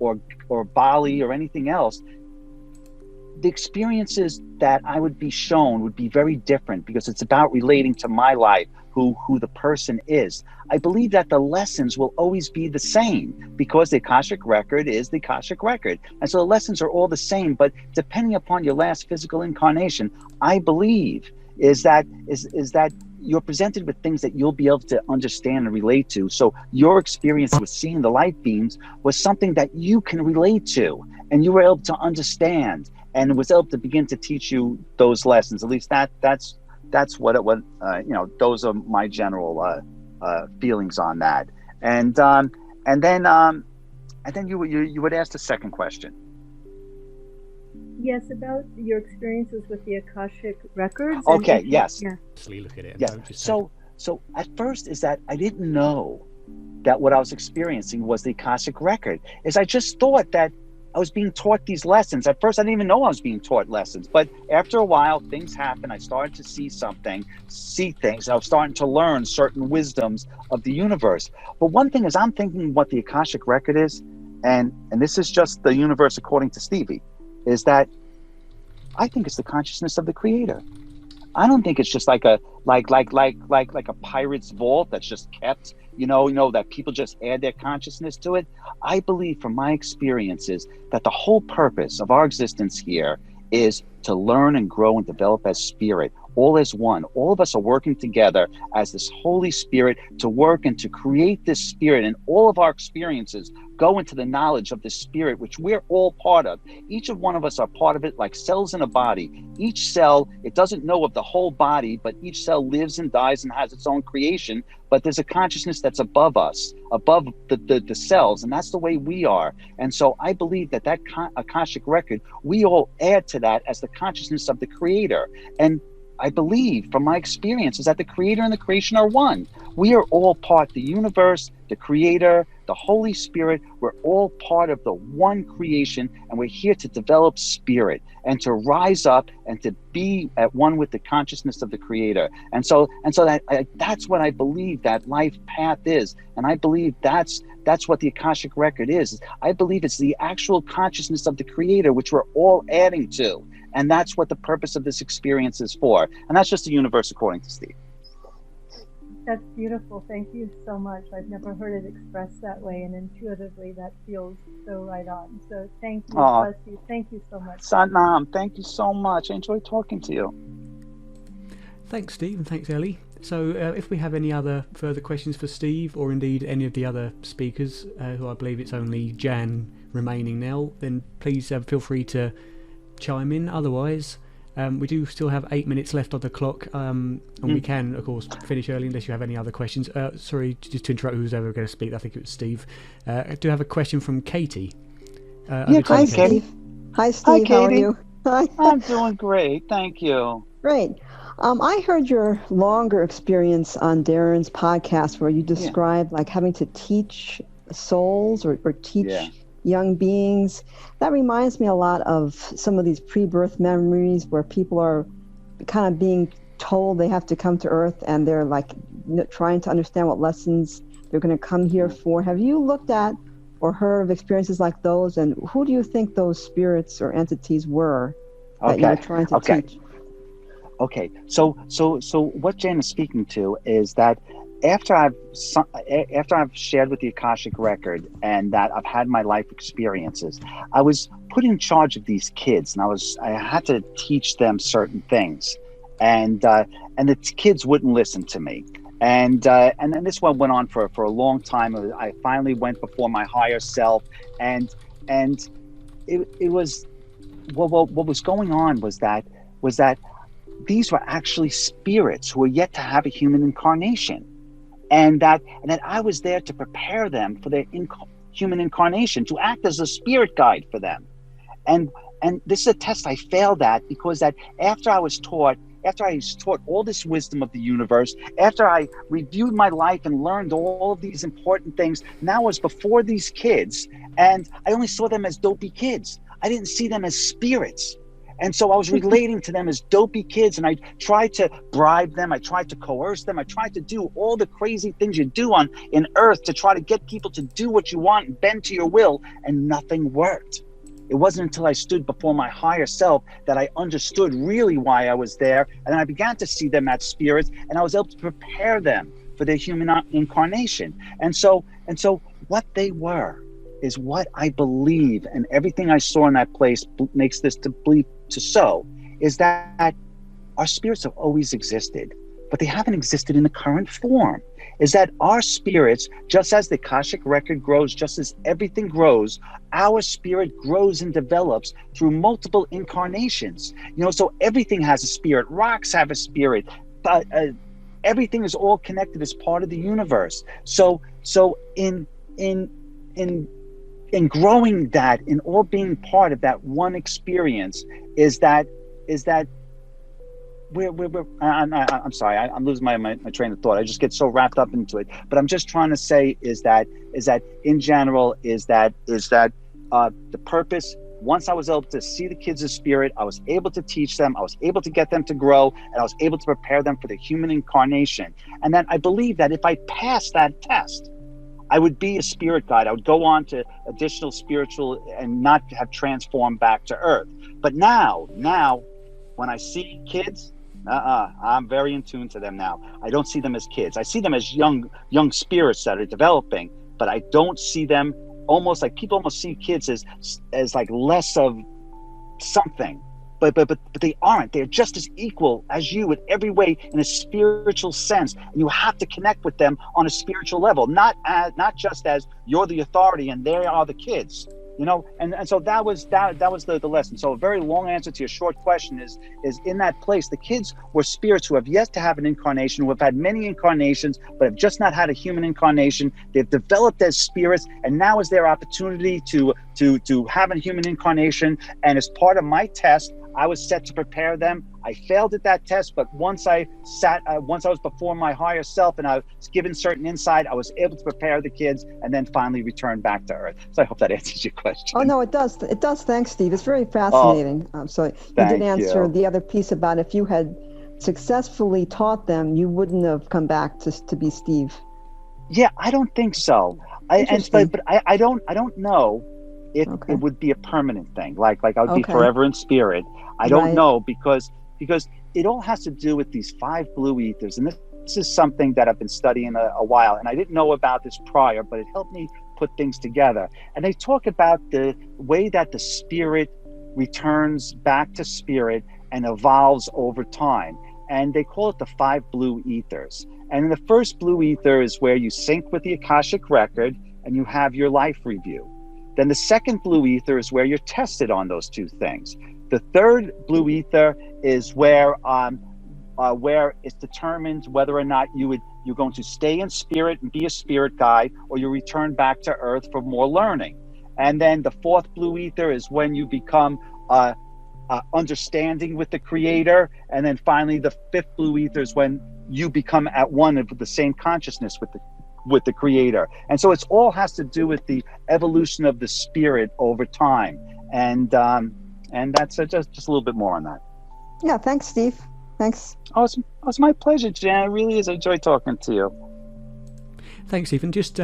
Bali or anything else, the experiences that I would be shown would be very different, because it's about relating to my life, who the person is. I believe that the lessons will always be the same because the Akashic record is the Akashic record. And so the lessons are all the same, but depending upon your last physical incarnation, I believe is that you're presented with things that you'll be able to understand and relate to. So your experience with seeing the light beams was something that you can relate to, and you were able to understand, and was able to begin to teach you those lessons. At least that's what it was. Those are my general feelings on that. And then you would ask the second question. Yes, about your experiences with the Akashic records. Okay, yes. Yeah. Look at it. Yes. So at first is that I didn't know that what I was experiencing was the Akashic record. Is I just thought that I was being taught these lessons. At first, I didn't even know I was being taught lessons. But after a while, things happened. I started to see things. I was starting to learn certain wisdoms of the universe. But one thing is, I'm thinking what the Akashic record is, and this is just the universe according to Stevie, is that I think it's the consciousness of the Creator. I don't think it's just like a pirate's vault that's just kept, that people just add their consciousness to it. I believe from my experiences that the whole purpose of our existence here is to learn and grow and develop as spirit, all as one. All of us are working together as this Holy Spirit to work and to create this spirit, and all of our experiences go into the knowledge of the spirit, which we're all part of. Each of one of us are part of it, like cells in a body. Each cell, it doesn't know of the whole body, but each cell lives and dies and has its own creation. But there's a consciousness that's above us, above the cells, and that's the way we are. And so I believe that Akashic record, we all add to that as the consciousness of the Creator. And I believe from my experience is that the Creator and the creation are one. We are all part, the universe, the Creator, the Holy Spirit. We're all part of the one creation, and we're here to develop spirit and to rise up and to be at one with the consciousness of the Creator. And so that's what I believe that life path is. And I believe that's what the Akashic record is. I believe it's the actual consciousness of the Creator, which we're all adding to. And that's what the purpose of this experience is for. And that's just the universe according to Steve. That's beautiful. Thank you so much. I've never heard it expressed that way, and intuitively that feels so right on. So thank you. Bless you. Thank you so much. Satnam, thank you so much. I enjoyed talking to you. Thanks, Steve, and thanks, Ellie. So if we have any other further questions for Steve, or indeed any of the other speakers, who I believe it's only Jan remaining now, then please feel free to chime in. Otherwise, we do still have 8 minutes left on the clock, and we can, of course, finish early unless you have any other questions. Sorry, just to interrupt who's ever going to speak. I think it was Steve. I do have a question from Katie. Hi, Steve. Hi, Steve. Hi, Katie. How are you? Hi. I'm doing great. Thank you. Great. I heard your longer experience on Darren's podcast where you described like having to teach souls or teach young beings. That reminds me a lot of some of these pre-birth memories where people are kind of being told they have to come to Earth, and they're like trying to understand what lessons they're going to come here for. Have you looked at or heard of experiences like those, and who do you think those spirits or entities were that you were trying to teach? Okay, so what Jan is speaking to is that after I've shared with the Akashic record and that I've had my life experiences, I was put in charge of these kids, and I had to teach them certain things, and the kids wouldn't listen to me, and then this one went on for a long time. I finally went before my higher self, and it was what was going on was that these were actually spirits who were yet to have a human incarnation. And that I was there to prepare them for their human incarnation, to act as a spirit guide for them. And this is a test I failed at, because that after I was taught all this wisdom of the universe, after I reviewed my life and learned all of these important things, now I was before these kids, and I only saw them as dopey kids. I didn't see them as spirits. And so I was relating to them as dopey kids, and I tried to bribe them, I tried to coerce them, I tried to do all the crazy things you do in Earth to try to get people to do what you want and bend to your will, and nothing worked. It wasn't until I stood before my higher self that I understood really why I was there. And then I began to see them as spirits, and I was able to prepare them for their human incarnation. And so what they were is what I believe, and everything I saw in that place makes this to believe to so, is that our spirits have always existed, but they haven't existed in the current form. Is that our spirits, just as the Akashic record grows, just as everything grows, our spirit grows and develops through multiple incarnations. So everything has a spirit. Rocks have a spirit. Everything is all connected as part of the universe. So in growing that, in all being part of that one experience, is that I'm sorry, I'm losing my train of thought. I just get so wrapped up into it. But I'm just trying to say is that in general is that the purpose. Once I was able to see the kids as spirit, I was able to teach them, I was able to get them to grow, and I was able to prepare them for the human incarnation. And then I believe that if I passed that test, I would be a spirit guide. I would go on to additional spiritual and not have transformed back to earth. But now, when I see kids, I'm very in tune to them now. I don't see them as kids. I see them as young spirits that are developing, but I don't see them almost like people almost see kids as like less of something. But they aren't. They're just as equal as you in every way in a spiritual sense. And you have to connect with them on a spiritual level, not just as you're the authority and they are the kids. And so that was the lesson. So a very long answer to your short question is in that place, the kids were spirits who have yet to have an incarnation, who have had many incarnations, but have just not had a human incarnation. They've developed as spirits, and now is their opportunity to have a human incarnation. And as part of my test, I was set to prepare them. I failed at that test, but once I was before my higher self and I was given certain insight, I was able to prepare the kids and then finally return back to Earth. So I hope that answers your question. Oh, no, it does. It does. Thanks, Steve. It's very fascinating. So you did answer the other piece about if you had successfully taught them, you wouldn't have come back to be Steve. Yeah, I don't think so. But I don't know if it would be a permanent thing. Like I would be forever in spirit. I don't know because it all has to do with these 5 blue ethers. And this is something that I've been studying a while. And I didn't know about this prior, but it helped me put things together. And they talk about the way that the spirit returns back to spirit and evolves over time. And they call it the 5 blue ethers. And the first blue ether is where you sync with the Akashic record and you have your life review. Then the second blue ether is where you're tested on those 2 things. The third blue ether is where it's determined whether or not you're going to stay in spirit and be a spirit guide, or you return back to Earth for more learning. And then the fourth blue ether is when you become understanding with the Creator. And then finally, the fifth blue ether is when you become at one with the same consciousness with the Creator. And so it's all has to do with the evolution of the spirit over time. And that's just a little bit more on that. Yeah, thanks, Steve. Thanks. Oh, it's my pleasure, Jan. It really is. I enjoy talking to you. Thanks, Stephen. Just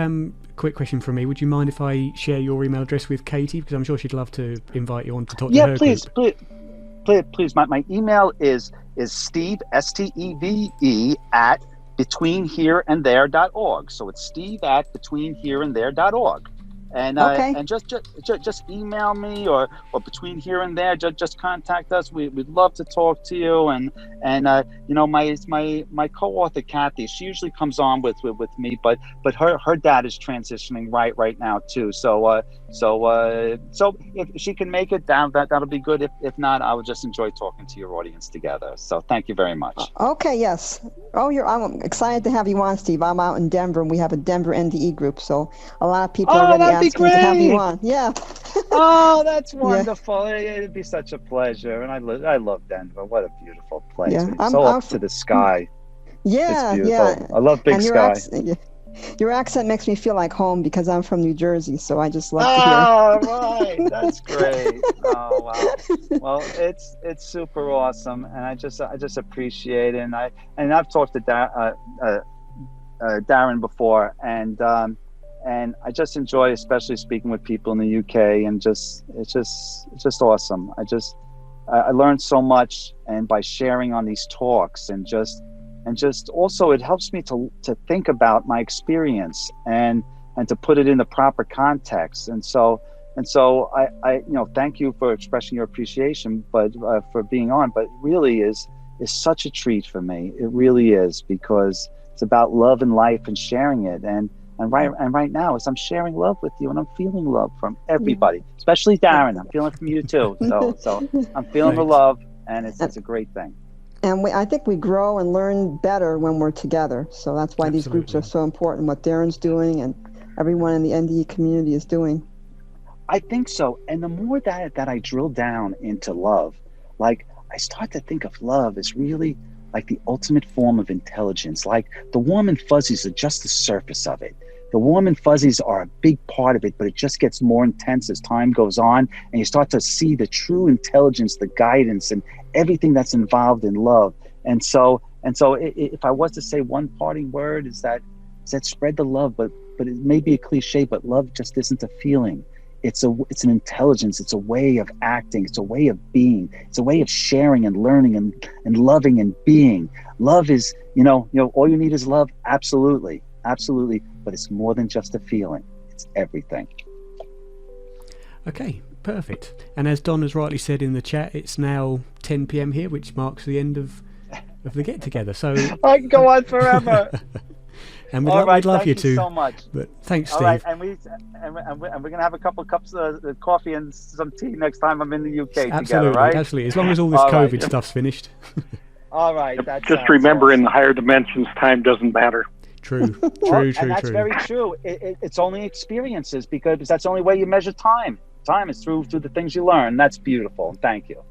quick question from me. Would you mind if I share your email address with Katie? Because I'm sure she'd love to invite you on to talk to her. Yeah, please. My email is Steve, STEVE, at betweenhereandthere.org. So it's Steve at betweenhereandthere.org. And and just email me or between here and there, just contact us. We'd love to talk to you. And my co-author Kathy, she usually comes on with me, but her dad is transitioning right now too. So if she can make it down, that'll be good. If not, I would just enjoy talking to your audience together. So thank you very much. Okay, yes. I'm excited to have you on, Steve. I'm out in Denver, and we have a Denver NDE group, so a lot of people are already asking to have you on. Yeah. Oh, that's wonderful. Yeah. It'd be such a pleasure, and I love Denver. What a beautiful place. Yeah. It's so up to the sky. Yeah, it's beautiful. I love big sky. Your accent makes me feel like home because I'm from New Jersey, so I just love to hear. Oh, right. That's great. Oh, wow. Well, it's super awesome, and I just appreciate it. And I've talked to Darren before, and and I just enjoy, especially speaking with people in the UK, and it's just awesome. I learned so much, and by sharing on these talks, and just also it helps me to think about my experience and to put it in the proper context. And so I thank you for expressing your appreciation, but for being on. But it really is such a treat for me. It really is, because it's about love and life and sharing it. And right now, as I'm sharing love with you, and I'm feeling love from everybody, especially Darren. I'm feeling from you too. So I'm feeling the love, and it's a great thing. And I think we grow and learn better when we're together. So that's why these groups are so important. What Darren's doing and everyone in the NDE community is doing. I think so. And the more that I drill down into love, like I start to think of love as really like the ultimate form of intelligence. Like the warm and fuzzies are just the surface of it. The warm and fuzzies are a big part of it, but it just gets more intense as time goes on, and you start to see the true intelligence, the guidance, and everything that's involved in love. And so if I was to say one parting word, is that spread the love, but it may be a cliche, but love just isn't a feeling. It's an intelligence. It's a way of acting. It's a way of being. It's a way of sharing and learning and loving and being. Love is, all you need is love. Absolutely. But it's more than just a feeling. It's everything. Okay, perfect. And as Don has rightly said in the chat, it's now 10 p.m. here, which marks the end of the get together. So I can go on forever. And we'd love you to. So much. But thanks, Steve. All right, and we're gonna have a couple of cups of coffee and some tea next time I'm in the UK together, right? Absolutely. As long as all this COVID stuff's finished. All right. Just remember, awesome. In the higher dimensions, time doesn't matter. True. And that's very true. It's only experiences, because that's the only way you measure time. Time is through the things you learn. That's beautiful. Thank you.